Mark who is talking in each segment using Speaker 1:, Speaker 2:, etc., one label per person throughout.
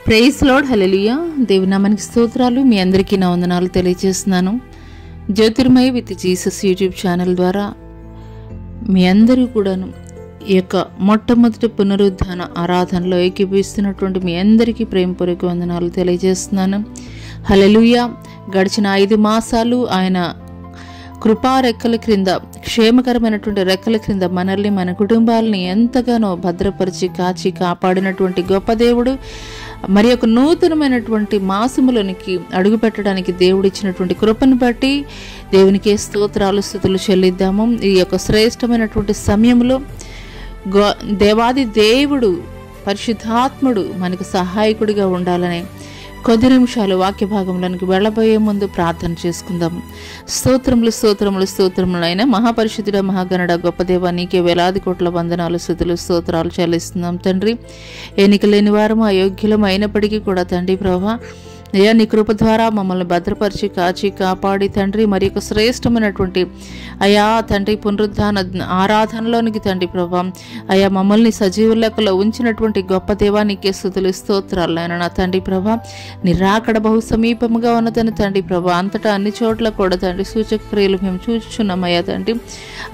Speaker 1: Praise lord, హల్లెలూయా. దేవుని నామానికి స్తోత్రాలు. మీ అందరికీ నా వందనాలు తెలియజేస్తున్నాను. జ్యోతిర్మయ విత్ జీసస్ యూట్యూబ్ ఛానల్ ద్వారా మీ అందరూ కూడాను ఈ యొక్క మొట్టమొదటి పునరుద్ధాన ఆరాధనలో ఏకీభవిస్తున్నటువంటి మీ అందరికీ ప్రేమపూర్వక వందనాలు తెలియజేస్తున్నాను. హల్లెలూయా. గడిచిన 5 మాసాలు ఆయన కృపా రెక్కల క్రింద, క్షేమకరమైనటువంటి రెక్కల క్రింద మనల్ని, మన కుటుంబాలని ఎంతగానో భద్రపరిచి కాచి కాపాడినటువంటి గొప్ప దేవుడు. మరి ఒక నూతనమైనటువంటి మాసములోనికి అడుగు పెట్టడానికి దేవుడిచ్చినటువంటి కృపను బట్టి దేవునికే స్తోత్రాలు, స్తుతులు చెల్లిద్దాము. ఈ యొక్క శ్రేష్టమైనటువంటి సమయంలో దేవాది దేవుడు, పరిశుద్ధాత్ముడు మనకు సహాయకుడిగా ఉండాలని కొద్ది నిమిషాలు వాక్య భాగంలోనికి వెళ్ళబోయే ముందు ప్రార్థన చేసుకుందాం. స్తోత్రములు స్తోత్రములు స్తోత్రములు అయినా మహాపరిశుద్ధుడ, మహాగణుడ, గొప్ప దేవా, నీకే వేలాది కోట్ల వందనాలు, స్తుతులు, స్తోత్రాలు చెల్లిస్తున్నాం తండ్రి. ఎన్నిక లేని వారము, అయోగ్యులం అయినప్పటికీ కూడా తండ్రి ప్రభా, అయ్యా నీ కృప ద్వారా మమ్మల్ని భద్రపరిచి కాచి కాపాడి తండ్రి మరి ఒక శ్రేష్టమైనటువంటి అయా తండ్రి పునరుద్ధాన ఆరాధనలోనికి తండ్రి ప్రభా, అయా మమ్మల్ని సజీవ లెక్కలో ఉంచినటువంటి గొప్ప దేవానికే స్తుతులు, స్తోత్రాలు అయినా నా తండ్రి ప్రభా. నీ రాకడ బహు సమీపముగా ఉన్నదని తండ్రి ప్రభా, అంతటా అన్ని చోట్ల కూడా తండ్రి సూచక క్రియలు మేము చూచుచున్నాం అయ్యా తండ్రి.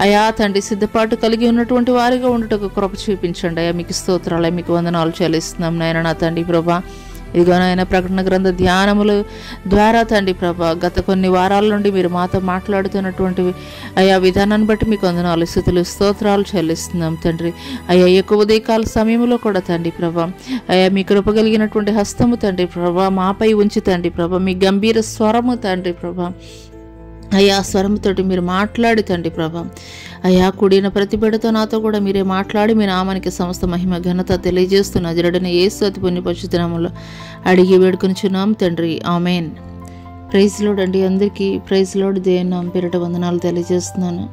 Speaker 1: అయా తండ్రి సిద్ధపాటు కలిగి ఉన్నటువంటి వారిగా ఉండటకు కృప చూపించండి అయ్యా. మీకు స్తోత్రాలు, మీకు వందనాలు చెల్లిస్తున్నాం నాయన నా తండ్రి ప్రభా. ఇదిగో నాయన ప్రకటన గ్రంథ ధ్యానముల ద్వారా తండ్రి ప్రభా, గత కొన్ని వారాల నుండి మీరు మాతో మాట్లాడుతున్నటువంటి అయా విధానాన్ని బట్టి మీకు వందనాలు, స్తుతులు, స్తోత్రాలు చెల్లిస్తున్నాం తండ్రి. అయ్యా ఎక్కువ ఉదయకాల సమయంలో కూడా తండ్రి ప్రభా, అయ్యా మీ కృపగలిగినటువంటి హస్తము తండ్రి ప్రభా మాపై ఉంచి తండ్రి ప్రభా, మీ గంభీర స్వరము తండ్రి ప్రభా, అయ్యా స్వరంతోటి మీరు మాట్లాడి తండ్రి ప్రభా, అయ్యా కూడిన ప్రతి బిడ్డతో నాతో కూడా మీరే మాట్లాడి మీ నామానికి సమస్త మహిమ ఘనత తెలియజేస్తున్న జరుడైన యేసు అతి పుణ్య పరిశుద్ధ నామములో అడిగి వేడుకొనిచున్నాం తండ్రి, ఆమెన్. ప్రైజ్ లార్డ్ అండి అందరికీ. Praise Lord. దేవుని నామం పేరిట వందనాలు తెలియజేస్తున్నాను.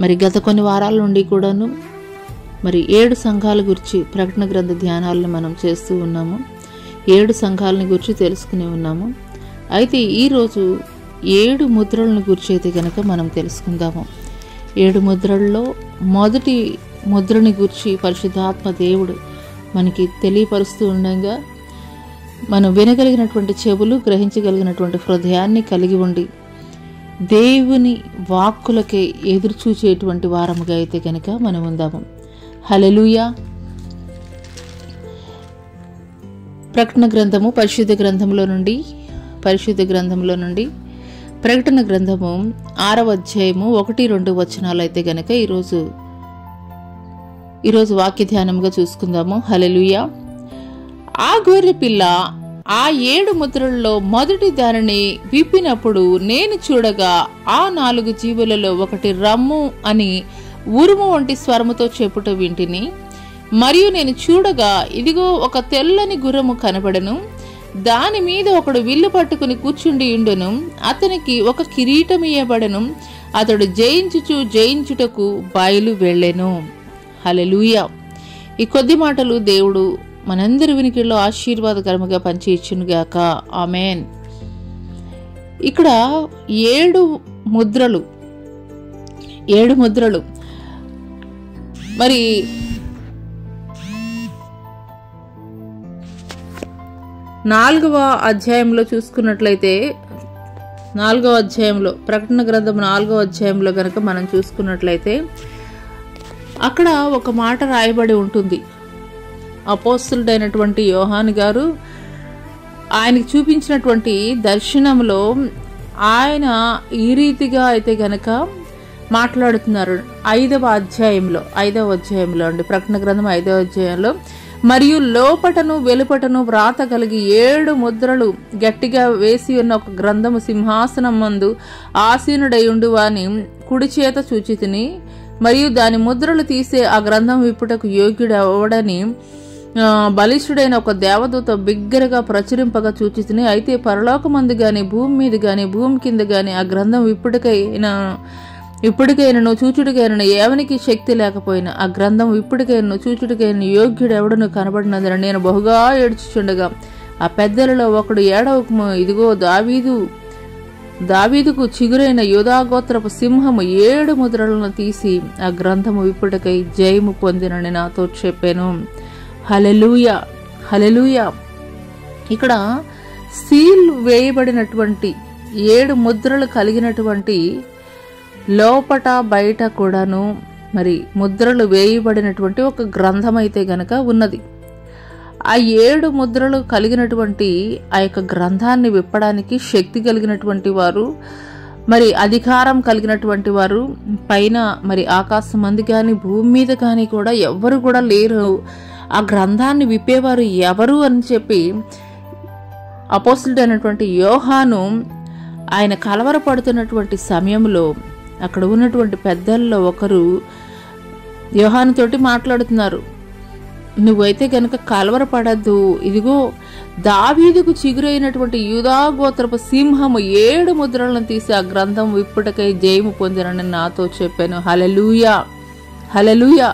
Speaker 1: మరి గత కొన్ని వారాల నుండి కూడాను మరి 7 సంఘాల గురించి ప్రకటన గ్రంథ ధ్యానాలను మనం చేస్తూ ఉన్నాము. 7 సంఘాలని గురించి తెలుసుకుని ఉన్నాము. అయితే ఈరోజు 7 ముద్రలను గురించి అయితే కనుక మనం తెలుసుకుందాము. 7 ముద్రల్లో మొదటి ముద్రని గురించి పరిశుద్ధాత్మ దేవుడు మనకి తెలియపరుస్తూ ఉండగా, మనం వినగలిగినటువంటి చెవులు, గ్రహించగలిగినటువంటి హృదయాన్ని కలిగి ఉండి దేవుని వాక్కులకే ఎదురు చూచేటువంటి వారముగా అయితే కనుక మనం ఉందాము. హల్లెలూయా. ప్రకటన గ్రంథము పరిశుద్ధ గ్రంథంలో నుండి ప్రకటన గ్రంథము 6వ అధ్యాయము 1-2 వచనాలు అయితే గనక ఈరోజు వాక్య ధ్యానంగా చూసుకుందాము. హల్లెలూయా. ఆ గొర్రె పిల్ల ఆ 7 ముద్రల్లో మొదటి దానిని విప్పినప్పుడు నేను చూడగా ఆ 4 జీవులలో ఒకటి రమ్ము అని ఉరుము వంటి స్వరముతో చెప్పుట వింటిని. మరియు నేను చూడగా ఇదిగో ఒక తెల్లని గుర్రము కనబడెను. దాని మీద ఒకడు విల్లు పట్టుకుని కూర్చుండి ఉండును. అతనికి ఒక కిరీటం ఇయ్యబడెను. అతడు జయించుటకు బయలు వెళ్ళెను. హల్లెలూయా. ఈ కొద్ది మాటలు దేవుడు మనందరి వినికిడిలో ఆశీర్వాదకరముగా పంచి ఇచ్చునుగాక. ఆమెన్. ఇక్కడ 7 ముద్రలు మరి 4వ అధ్యాయంలో చూసుకున్నట్లయితే, 4వ అధ్యాయంలో ప్రకటన గ్రంథం 4వ అధ్యాయంలో కనుక మనం చూసుకున్నట్లయితే అక్కడ ఒక మాట రాయబడి ఉంటుంది. అపోస్తలుడైనటువంటి యోహాను గారు ఆయనకి చూపించినటువంటి దర్శనంలో ఆయన ఈ రీతిగా అయితే గనక మాట్లాడుతున్నారు. 5వ అధ్యాయంలో అండి, ప్రకటన గ్రంథం 5వ అధ్యాయంలో, మరియు లోపటను వెలుపటను వ్రాత కలిగి 7 ముద్రలు గట్టిగా వేసి ఉన్న ఒక గ్రంథము సింహాసనం మందు ఆసీనుడయుండు వాని కుడి చేత చూచితిని. మరియు దాని ముద్రలు తీసే ఆ గ్రంథం విప్పుటకు యోగ్యుడవడని బలిష్ఠుడైన ఒక దేవదూత బిగ్గరగా ప్రచురింపగా చూచితిని. అయితే పరలోకమందు గాని, భూమి మీద గాని, భూమి కింద గాని ఆ గ్రంథం ఇప్పటికైనను చూచుడికైనను ఎవనికి శక్తి లేకపోయినా ఆ గ్రంథం ఇప్పటికైనను చూచుడికైన యోగ్యుడెవడను కనబడినందున నేను బహుగా ఏడ్చుచుండగా ఆ పెద్దలలో ఒకడు ఏడవకము, ఇదిగో దావీదుకు చిగురైన యూదాగోత్రపు సింహము 7 ముద్రలను తీసి ఆ గ్రంథము విప్పుటకై జయము పొందినని నాతో చెప్పాను. హల్లెలూయా. హల్లెలూయా. ఇక్కడ సీల్ వేయబడినటువంటి 7 ముద్రలు కలిగినటువంటి లోపట బయట కూడాను మరి ముద్రలు వేయబడినటువంటి ఒక గ్రంథం అయితే గనక ఉన్నది. ఆ 7 ముద్రలు కలిగినటువంటి ఆ యొక్క గ్రంథాన్ని విప్పడానికి శక్తి కలిగినటువంటి వారు, మరి అధికారం కలిగినటువంటి వారు పైన మరి ఆకాశం మంది కానీ భూమి మీద కానీ కూడా ఎవరు కూడా లేరు. ఆ గ్రంథాన్ని విప్పేవారు ఎవరు అని చెప్పి అపోస్తలుడు అయినటువంటి యోహాను ఆయన కలవరపడుతున్నటువంటి సమయంలో అక్కడ ఉన్నటువంటి పెద్దల్లో ఒకరు యోహానుతోటి మాట్లాడుతున్నారు. నువ్వైతే గనక కలవరపడద్దు, ఇదిగో దావీదుకు చిగురైనటువంటి యూదా గోత్రపు సింహము 7 ముద్రలను తీసి ఆ గ్రంథం విప్పుటకై జయము పొందినని నాతో చెప్పాను. హల్లెలూయా, హల్లెలూయా.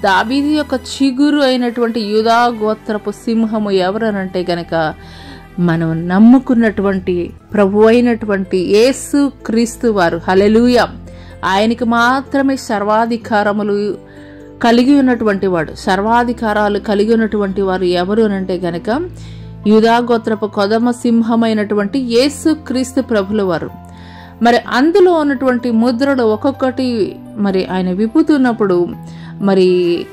Speaker 1: దావీదు యొక్క చిగురు అయినటువంటి యూదా గోత్రపు సింహము ఎవరనంటే గనక మనం నమ్ముకున్నటువంటి ప్రభు అయినటువంటి యేసు క్రీస్తు వారు. హల్లెలూయా. ఆయనకి మాత్రమే సర్వాధికారములు కలిగి ఉన్నటువంటి వాడు. సర్వాధికారాలు కలిగి ఉన్నటువంటి వారు ఎవరు అనంటే గనక యూదా గోత్రపు కొదమ సింహమైనటువంటి యేసు క్రీస్తు ప్రభుల వారు. మరి అందులో ఉన్నటువంటి ముద్రలు ఒక్కొక్కటి మరి ఆయన విప్పుతున్నప్పుడు మరి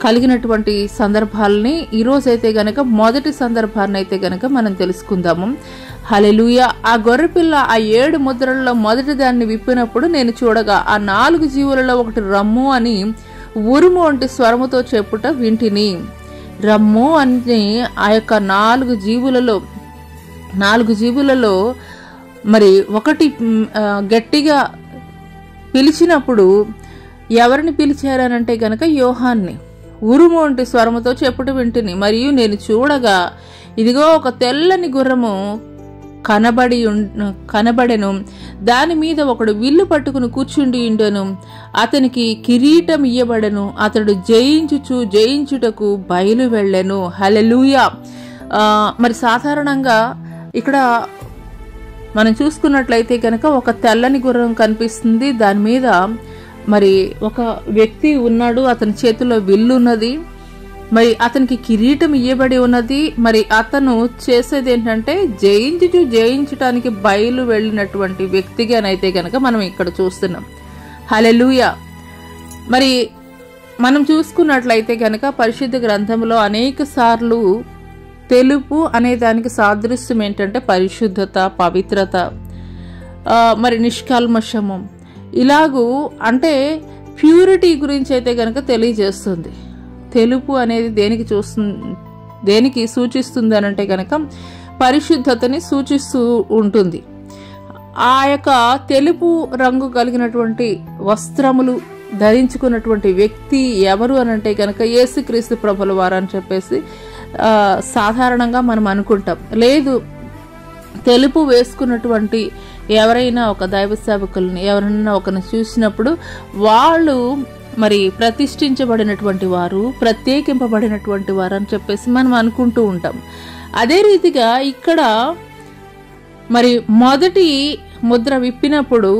Speaker 1: కలిగినటువంటి సందర్భాలని ఈరోజైతే గనక మొదటి సందర్భాన్ని అయితే గనక మనం తెలుసుకుందాము. హల్లెలూయా. ఆ గొర్రెపిల్ల ఆ 7 ముద్రలలో మొదటి దాన్ని విప్పినప్పుడు నేను చూడగా ఆ 4 జీవులలో ఒకటి రమ్ము అని ఉరుము వంటి స్వరముతో చెప్పుట వింటిని. రమ్ము అని ఆ యొక్క 4 జీవులలో మరి ఒకటి గట్టిగా పిలిచినప్పుడు ఎవరిని పిలిచారనంటే గనక యోహాన్ని. ఉరుము వంటి స్వరముతో చెప్పుట వింటిని. మరియు నేను చూడగా ఇదిగో ఒక తెల్లని గుర్రము కనబడెను. దాని మీద ఒకడు విల్లు పట్టుకుని కూర్చుండి ఉండెను. అతనికి కిరీటం ఇయ్యబడెను. అతడు జయించుటకు బయలు వెళ్ళెను. హల్లెలూయా. మరి సాధారణంగా ఇక్కడ మనం చూసుకున్నట్లయితే కనుక ఒక తెల్లని గుర్రం కనిపిస్తుంది. దాని మీద మరి ఒక వ్యక్తి ఉన్నాడు. అతని చేతిలో విల్లు ఉన్నది. మరి అతనికి కిరీటం ఇయ్యబడి ఉన్నది. మరి అతను చేసేది ఏంటంటే జయించటానికి బయలు వెళ్ళినటువంటి వ్యక్తిగానైతే గనక మనం ఇక్కడ చూస్తున్నాం. హల్లెలూయా. మరి మనం చూసుకున్నట్లయితే గనక పరిశుద్ధ గ్రంథంలో అనేక సార్లు తెలుపు అనే దానికి సాదృశ్యం ఏంటంటే పరిశుద్ధత, పవిత్రత, మరి నిష్కల్మషము, ఇలాగూ అంటే ప్యూరిటీ గురించి అయితే గనక తెలియజేస్తుంది. తెలుపు అనేది దేనికి సూచిస్తుంది అనంటే గనక పరిశుద్ధతని సూచిస్తూ ఉంటుంది. ఆ యొక్క తెలుపు రంగు కలిగినటువంటి వస్త్రములు ధరించుకున్నటువంటి వ్యక్తి ఎవరు అనంటే గనక యేసుక్రీస్తు ప్రభుల వారు అని చెప్పేసి సాధారణంగా మనం అనుకుంటాం. లేదు, తెలుపు వేసుకున్నటువంటి ఎవరైనా ఒక దైవ సేవకుల్ని ఎవరైనా ఒకరిని చూసినప్పుడు వాళ్ళు మరి ప్రతిష్ఠించబడినటువంటి వారు, ప్రత్యేకింపబడినటువంటి వారు అని చెప్పేసి మనం అనుకుంటూ ఉంటాం. అదే రీతిగా ఇక్కడ మరి మొదటి ముద్ర విప్పినప్పుడు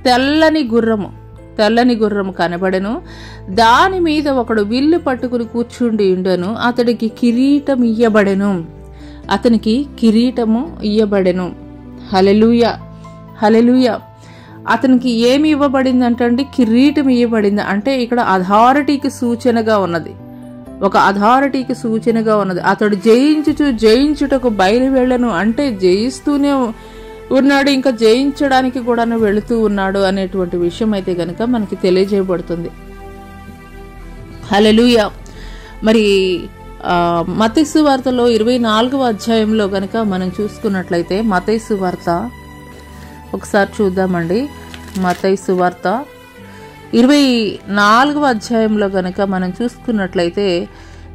Speaker 1: తెల్లని గుర్రము కనబడెను. దాని మీద ఒకడు విల్లు పట్టుకుని కూర్చుండి ఉండెను. అతడికి కిరీటం ఇయ్యబడెను. హల్లెలూయా, హల్లెలూయా. అతనికి ఏమి ఇవ్వబడింది అంటే కిరీటం ఇవ్వబడింది. అంటే ఇక్కడ అథారిటీకి సూచనగా ఉన్నది, ఒక అథారిటీకి సూచనగా ఉన్నది. అతడు జయించుటకు బయలు వెళ్ళను అంటే జయిస్తూనే ఉన్నాడు, ఇంకా జయించడానికి కూడా వెళుతూ ఉన్నాడు అనేటువంటి విషయం అయితే గనక మనకి తెలియజేయబడుతుంది. హల్లెలూయా. మరి మత్తయి సువార్తలో 24వ అధ్యాయంలో గనక మనం చూసుకున్నట్లయితే మత్తయి సువార్త ఒకసారి చూద్దామండి. మత్తయి సువార్త 24వ అధ్యాయంలో గనక మనం చూసుకున్నట్లయితే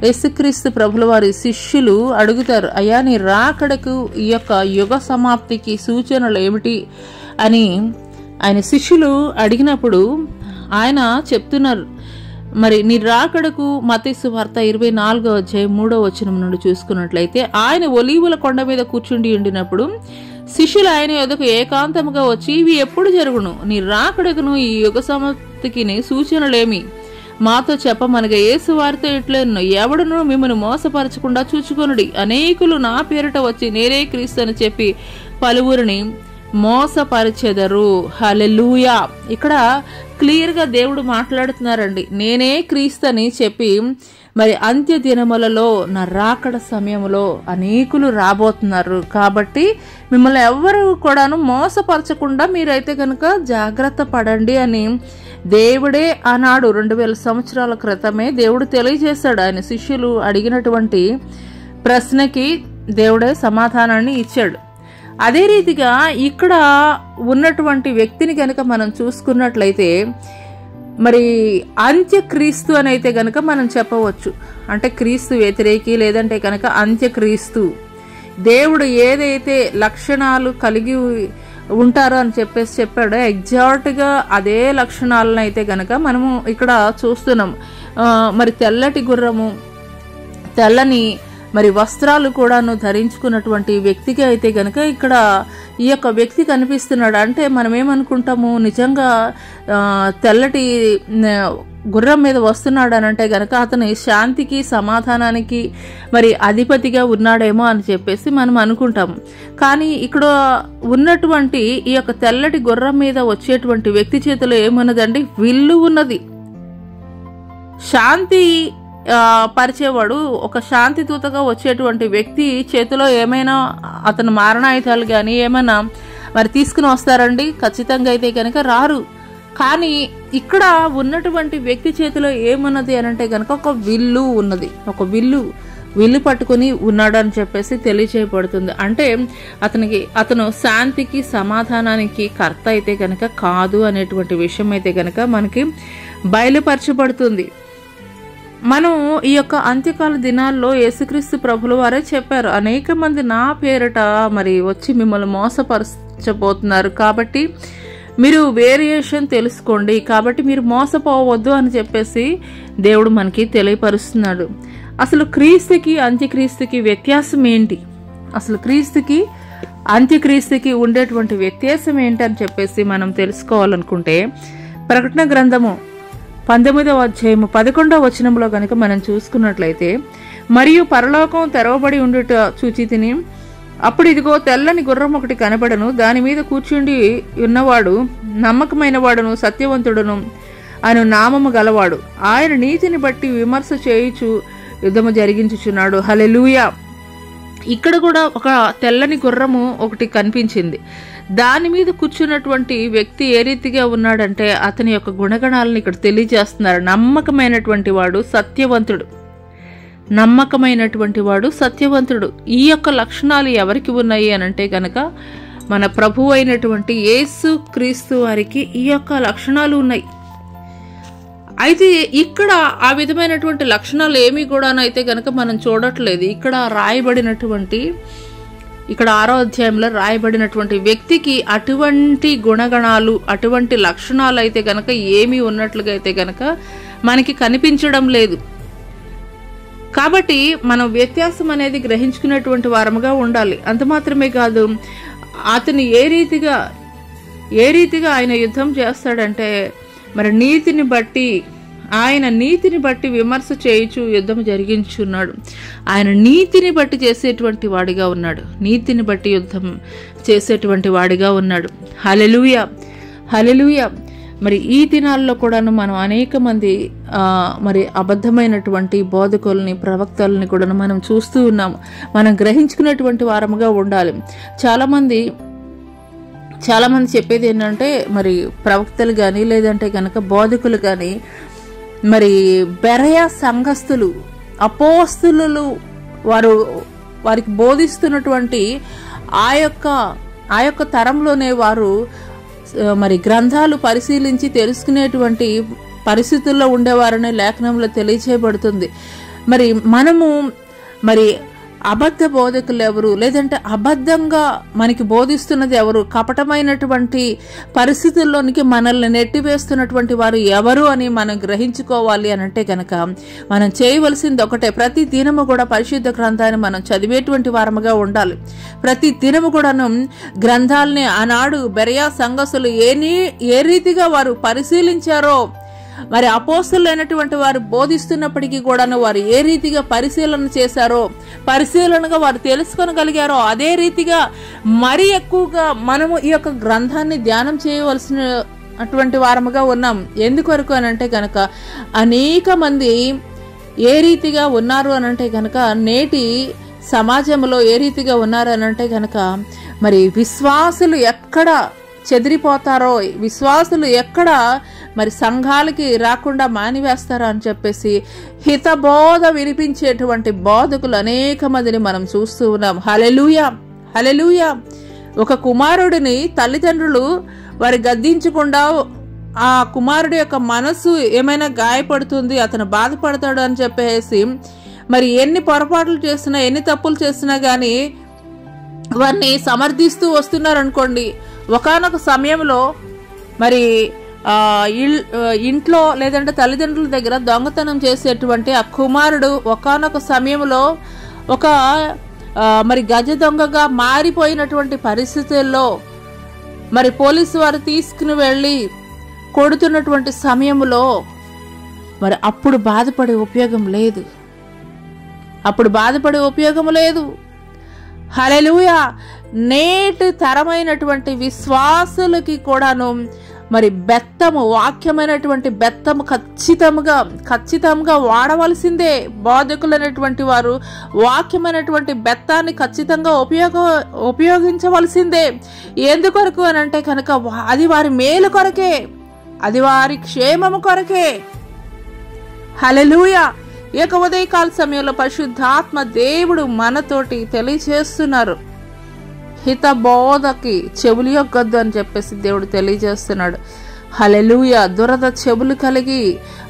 Speaker 1: యేసుక్రీస్తు ప్రభుల వారి శిష్యులు అడుగుతారు, అయ్యా నీ రాకడకు ఈ యొక్క యుగ సమాప్తికి సూచనలు ఏమిటి అని ఆయన శిష్యులు అడిగినప్పుడు ఆయన చెప్తున్నారు. మరి నీ రాకడకు మత్తయి సువార్త 24వ అధ్యాయం 3వ వచనం నుండి చూసుకున్నట్లయితే ఆయన ఒలీవల కొండ మీద కూర్చుండి ఉండినప్పుడు శిష్యులు ఆయన యొద్దకు ఏకాంతముగా వచ్చి ఇవి ఎప్పుడు జరుగును, నీ రాకడకును ఈ యుగ సమాప్తికి సూచనలేమి మాతో చెప్పమనగా యేసు వారితో ఇట్లెను, ఎవడును మిమ్మల్ని మోసపరచకుండా చూచుకొనుడి. అనేకులు నా పేరిట వచ్చి నేనే క్రీస్తు అని చెప్పి పలువురిని మోసపరిచెదరు. హల్లెలూయా. ఇక్కడ క్లియర్గా దేవుడు మాట్లాడుతున్నారండి. నేనే క్రీస్తు అని చెప్పి మరి అంత్య దినములలో నా రాకడ సమయంలో అనేకులు రాబోతున్నారు. కాబట్టి మిమ్మల్ని ఎవ్వరు కూడాను మోసపరచకుండా మీరైతే కనుక జాగ్రత్త పడండి అని దేవుడే ఆనాడు 2000 సంవత్సరాల క్రితమే దేవుడు తెలియజేశాడు. ఆయన శిష్యులు అడిగినటువంటి ప్రశ్నకి దేవుడే సమాధానాన్ని ఇచ్చాడు. అదే రీతిగా ఇక్కడ ఉన్నటువంటి వ్యక్తిని కనుక మనం చూసుకున్నట్లయితే మరి అంత్యక్రీస్తు అని అయితే కనుక మనం చెప్పవచ్చు. అంటే క్రీస్తు వ్యతిరేకి, లేదంటే కనుక అంత్యక్రీస్తు. దేవుడు ఏదైతే లక్షణాలు కలిగి ఉంటారో అని చెప్పాడో ఎగ్జాక్ట్గా అదే లక్షణాలను అయితే కనుక మనము ఇక్కడ చూస్తున్నాం. మరి తెల్లటి గుర్రము, తెల్లని మరి వస్త్రాలు కూడాను ధరించుకున్నటువంటి వ్యక్తికి అయితే గనక ఇక్కడ ఈ యొక్క వ్యక్తి కనిపిస్తున్నాడు. అంటే మనం ఏమనుకుంటాము, నిజంగా తెల్లటి గుర్రం మీద వస్తున్నాడు అని అంటే గనక అతని శాంతికి సమాధానానికి మరి అధిపతిగా ఉన్నాడేమో అని చెప్పేసి మనం అనుకుంటాము. కానీ ఇక్కడ ఉన్నటువంటి ఈ యొక్క తెల్లటి గుర్రం మీద వచ్చేటువంటి వ్యక్తి చేతిలో ఏమున్నదండి? విల్లు ఉన్నది. శాంతి పరిచేవాడు, ఒక శాంతి దూతగా వచ్చేటువంటి వ్యక్తి చేతిలో ఏమైనా అతను మారణాయుధాలు కానీ ఏమైనా మరి తీసుకుని వస్తారండి? ఖచ్చితంగా అయితే కనుక రారు. కానీ ఇక్కడ ఉన్నటువంటి వ్యక్తి చేతిలో ఏమున్నది అని అంటే కనుక ఒక విల్లు ఉన్నది. ఒక విల్లు పట్టుకుని ఉన్నాడు అని చెప్పేసి తెలియచేయబడుతుంది. అంటే అతను శాంతికి సమాధానానికి కర్త అయితే కనుక కాదు అనేటువంటి విషయం అయితే కనుక మనకి బయలుపరచబడుతుంది. మనం ఈ యొక్క అంత్యకాల దినాల్లో యేసుక్రీస్తు ప్రభుల వారే చెప్పారు, అనేక మంది నా పేరిట మరి వచ్చి మిమ్మల్ని మోసపరచబోతున్నారు, కాబట్టి మీరు వేరియేషన్ తెలుసుకోండి, కాబట్టి మీరు మోసపోవద్దు అని చెప్పేసి దేవుడు మనకి తెలియపరుస్తున్నాడు. అసలు క్రీస్తుకి అంత్యక్రీస్తుకి వ్యత్యాసం ఏంటి? అసలు క్రీస్తుకి అంత్యక్రీస్తుకి ఉండేటువంటి వ్యత్యాసం ఏంటి అని చెప్పేసి మనం తెలుసుకోవాలనుకుంటే ప్రకటన గ్రంథము 19వ అధ్యాయము 11వ వచనంలో కనుక మనం చూసుకున్నట్లయితే, మరియు పరలోకం తెరవబడి ఉండుట చూచి తిని, అప్పుడు ఇదిగో తెల్లని గుర్రం ఒకటి కనబడను, దాని మీద కూర్చుండి ఉన్నవాడు నమ్మకమైన వాడును సత్యవంతుడును అను నామము గలవాడు, ఆయన నీతిని బట్టి విమర్శ చేయుచు యుద్ధము జరిగించుచున్నాడు. హల్లెలూయా. ఇక్కడ కూడా ఒక తెల్లని గుర్రము ఒకటి కనిపించింది. దాని మీద కూర్చున్నటువంటి వ్యక్తి ఏ రీతిగా ఉన్నాడంటే అతని యొక్క గుణగణాలను ఇక్కడ తెలియజేస్తున్నారు. నమ్మకమైనటువంటి వాడు సత్యవంతుడు. నమ్మకమైనటువంటి వాడు సత్యవంతుడు. ఈ యొక్క లక్షణాలు ఎవరికి ఉన్నాయి అని అంటే కనుక మన ప్రభువు అయినటువంటి యేసు క్రీస్తు వారికి ఈ యొక్క లక్షణాలు ఉన్నాయి. అయితే ఇక్కడ ఆ విధమైనటువంటి లక్షణాలు ఏమీ కూడా అయితే కనుక మనం చూడట్లేదు. ఇక్కడ రాయబడినటువంటి ఇక్కడ 6వ అధ్యాయంలో రాయబడినటువంటి వ్యక్తికి అటువంటి గుణగణాలు, అటువంటి లక్షణాలు అయితే కనుక ఏమీ ఉన్నట్లుగా అయితే కనుక మనకి కనిపించడం లేదు. కాబట్టి మనం వ్యత్యాసం అనేది గ్రహించుకునేటువంటి వారముగా ఉండాలి. అంత మాత్రమే కాదు, అతను ఏ రీతిగా ఆయన యుద్ధం చేస్తాడంటే మరి ఆయన నీతిని బట్టి విమర్శ చేయుచు యుద్ధం జరిగించున్నాడు. ఆయన నీతిని బట్టి చేసేటువంటి వాడిగా ఉన్నాడు. నీతిని బట్టి యుద్ధం చేసేటువంటి వాడిగా ఉన్నాడు. హల్లెలూయా, హల్లెలూయా. మరి ఈ దినాల్లో కూడాను మనం అనేక మంది మరి అబద్ధమైనటువంటి బోధకుల్ని, ప్రవక్తల్ని కూడా మనం చూస్తూ ఉన్నాము. మనం గ్రహించుకునేటువంటి వారముగా ఉండాలి. చాలామంది చెప్పేది ఏంటంటే మరి ప్రవక్తలు కానీ లేదంటే కనుక బోధకులు కానీ మరి బెరయా సంఘస్థులు, అపోస్తులు వారికి బోధిస్తున్నటువంటి ఆ యొక్క తరంలోనే వారు మరి గ్రంథాలు పరిశీలించి తెలుసుకునేటువంటి పరిస్థితుల్లో ఉండేవారనే లేఖనంలో తెలియచేయబడుతుంది. మరి మనము మరి అబద్ధ బోధకులు ఎవరు, లేదంటే అబద్ధంగా మనకి బోధిస్తున్నది ఎవరు, కపటమైనటువంటి పరిస్థితుల్లోనికి మనల్ని నెట్టివేస్తున్నటువంటి వారు ఎవరు అని మనం గ్రహించుకోవాలి అని అంటే కనుక మనం చేయవలసింది ఒకటే, ప్రతి దినము కూడా పరిశుద్ధ గ్రంథాన్ని మనం చదివేటువంటి వారముగా ఉండాలి. ప్రతి దినము కూడాను గ్రంథాలని ఆనాడు బెరయా సంఘస్థులు ఏ రీతిగా వారు పరిశీలించారో మరి అపోస్తలులైనటువంటి వారు బోధిస్తున్నప్పటికీ కూడాను వారు ఏ రీతిగా పరిశీలన చేశారో, పరిశీలనగా వారు తెలుసుకొనగలిగారో అదే రీతిగా మరి ఎక్కువగా మనము ఈ యొక్క గ్రంథాన్ని ధ్యానం చేయవలసిన అటువంటి వారముగా ఉన్నాం. ఎందుకొరకు అని అంటే కనుక అనేక మంది ఏ రీతిగా ఉన్నారు అని అంటే కనుక, నేటి సమాజంలో ఏ రీతిగా ఉన్నారు అని అంటే కనుక, మరి విశ్వాసులు ఎక్కడ చెదిరిపోతారో, విశ్వాసులు ఎక్కడ మరి సంఘాలకి రాకుండా మానివేస్తారో అని చెప్పేసి హితబోధ వినిపించేటువంటి బోధకులు అనేక మందిని మనం చూస్తూ ఉన్నాం. హల్లెలూయా, హల్లెలూయా. ఒక కుమారుడిని తల్లిదండ్రులు వారి గద్దించకుండా ఆ కుమారుడి యొక్క మనసు ఏమైనా గాయపడుతుంది, అతను బాధపడతాడు అని చెప్పేసి మరి ఎన్ని పొరపాట్లు చేసినా, ఎన్ని తప్పులు చేసినా కానీ వారిని సమర్థిస్తూ వస్తున్నారనుకోండి, ఒకానొక సమయంలో మరి ఇంట్లో లేదంటే తల్లిదండ్రుల దగ్గర దొంగతనం చేసేటువంటి ఆ కుమారుడు ఒకానొక సమయంలో ఒక మరి గజ దొంగగా మారిపోయినటువంటి పరిస్థితుల్లో మరి పోలీసు వారు తీసుకుని వెళ్ళి కొడుతున్నటువంటి సమయంలో మరి అప్పుడు బాధపడే ఉపయోగం లేదు, అప్పుడు బాధపడే ఉపయోగం లేదు. హల్లెలూయా. నేటి తరమైనటువంటి విశ్వాసులకి కూడాను మరి బెత్తము, వాక్యమైనటువంటి బెత్తము ఖచ్చితంగా వాడవలసిందే. బోధకులైనటువంటి వారు వాక్యమైనటువంటి బెత్తాన్ని ఖచ్చితంగా ఉపయోగించవలసిందే. ఎందుకొరకు అని అంటే కనుక అది వారి మేలు కొరకే, అది వారి క్షేమము కొరకే. హల్లెలూయా. ఏక ఉదయకాల సమయంలో పరిశుద్ధాత్మ దేవుడు మనతోటి తెలియజేస్తున్నారు. హిత బోధకి చెవులు యొగ్గొద్దు అని చెప్పేసి దేవుడు తెలియజేస్తున్నాడు. హల్లెలూయా. దురద చెవులు కలిగి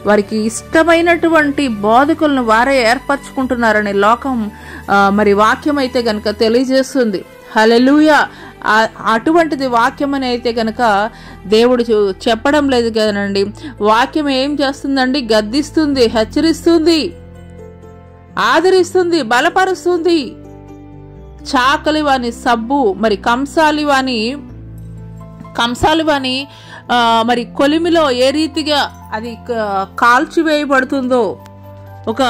Speaker 1: వారికి ఇష్టమైనటువంటి బోధకులను వారే ఏర్పరచుకుంటున్నారని లోకం మరి వాక్యం అయితే గనక తెలియజేస్తుంది. హల్లెలూయా. అటువంటిది వాక్యం అని అయితే గనక దేవుడు చెప్పడం లేదు కదండి. వాక్యం ఏం చేస్తుందండి? గద్దిస్తుంది, హెచ్చరిస్తుంది, ఆదరిస్తుంది, బలపరుస్తుంది. చాకలి వాని సబ్బు, మరి కంసాలి వాని మరి కొలిమిలో ఏ రీతిగా అది కాల్చివేయబడుతుందో, ఒక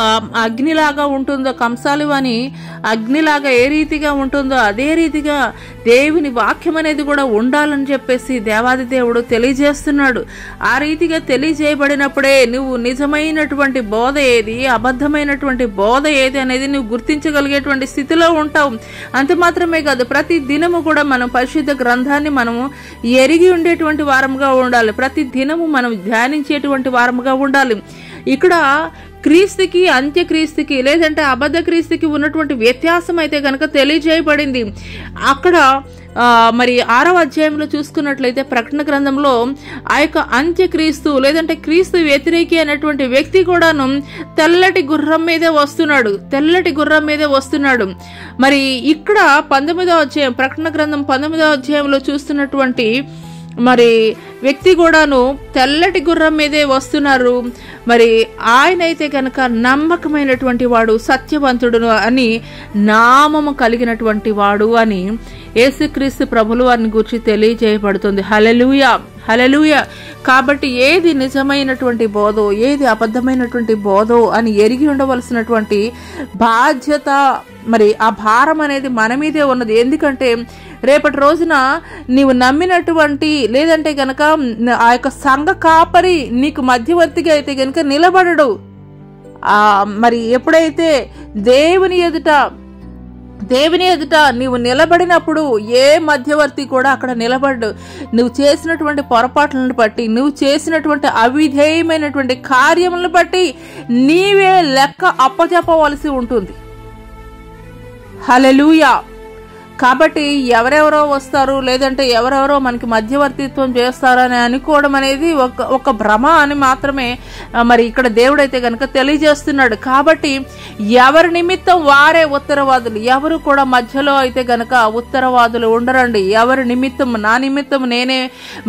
Speaker 1: అగ్నిలాగా ఉంటుందో, కంసాలివాని అగ్నిలాగా ఏ రీతిగా ఉంటుందో అదే రీతిగా దేవుని వాక్యం అనేది కూడా ఉండాలని చెప్పేసి దేవాది దేవుడు తెలియజేస్తున్నాడు. ఆ రీతిగా తెలియజేయబడినప్పుడే నువ్వు నిజమైనటువంటి బోధ ఏది, అబద్ధమైనటువంటి బోధ ఏది అనేది నువ్వు గుర్తించగలిగేటువంటి స్థితిలో ఉంటావు. అంత మాత్రమే కాదు, ప్రతి దినము కూడా మనం పరిశుద్ధ గ్రంథాన్ని మనము ఎరిగి ఉండేటువంటి వారముగా ఉండాలి. ప్రతి దినము మనం ధ్యానించేటువంటి వారముగా ఉండాలి. ఇక్కడ క్రీస్తుకి, అంత్యక్రీస్తుకి లేదంటే అబద్ధ క్రీస్తుకి ఉన్నటువంటి వ్యత్యాసం అయితే కనుక తెలియజేయబడింది. అక్కడ మరి 6వ అధ్యాయంలో చూసుకున్నట్లయితే ప్రకటన గ్రంథంలో ఆ యొక్క అంత్యక్రీస్తు లేదంటే క్రీస్తు వ్యతిరేకి అనేటువంటి వ్యక్తి కూడాను తెల్లటి గుర్రం మీదే వస్తున్నాడు. మరి ఇక్కడ 19వ అధ్యాయం, ప్రకటన గ్రంథం 19వ అధ్యాయంలో చూస్తున్నటువంటి మరి వ్యక్తి కూడాను తెల్లటి గుర్రం మీదే వస్తున్నారు. మరి ఆయన అయితే కనుక నమ్మకమైనటువంటి వాడు, సత్యవంతుడు అని నామము కలిగినటువంటి వాడు అని యేసుక్రీస్తు ప్రభులు వారిని గురించి తెలియజేయబడుతుంది. హల్లెలూయా, హల్లెలూయా. కాబట్టి ఏది నిజమైనటువంటి బోధో, ఏది అబద్ధమైనటువంటి బోధో అని ఎరిగి ఉండవలసినటువంటి బాధ్యత, మరి ఆ భారం అనేది మన మీదే ఉన్నది. ఎందుకంటే రేపటి రోజున నీవు నమ్మినటువంటి లేదంటే గనక ఆ యొక్క సంఘ కాపరి నీకు మధ్యవర్తిగా అయితే గనక నిలబడడు. మరి ఎప్పుడైతే దేవుని ఎదుట నీవు నిలబడినప్పుడు ఏ మధ్యవర్తి కూడా అక్కడ నిలబడ్డు. నువ్వు చేసినటువంటి పొరపాట్లను బట్టి, నువ్వు చేసినటువంటి అవిధేయమైనటువంటి కార్యములను బట్టి నీవే లెక్క అప్పచెప్పవలసి ఉంటుంది. హల్లెలూయా. కాబట్టి ఎవరెవరో వస్తారు లేదంటే ఎవరెవరో మనకి మధ్యవర్తిత్వం చేస్తారు అని అనుకోవడం అనేది ఒక భ్రమ అని మాత్రమే మరి ఇక్కడ దేవుడైతే కనుక తెలియజేస్తున్నాడు. కాబట్టి ఎవరి నిమిత్తం వారే ఉత్తరవాదులు, ఎవరు కూడా మధ్యలో అయితే గనక ఉత్తరవాదులు ఉండరండి. ఎవరి నిమిత్తం, నా నిమిత్తం నేనే,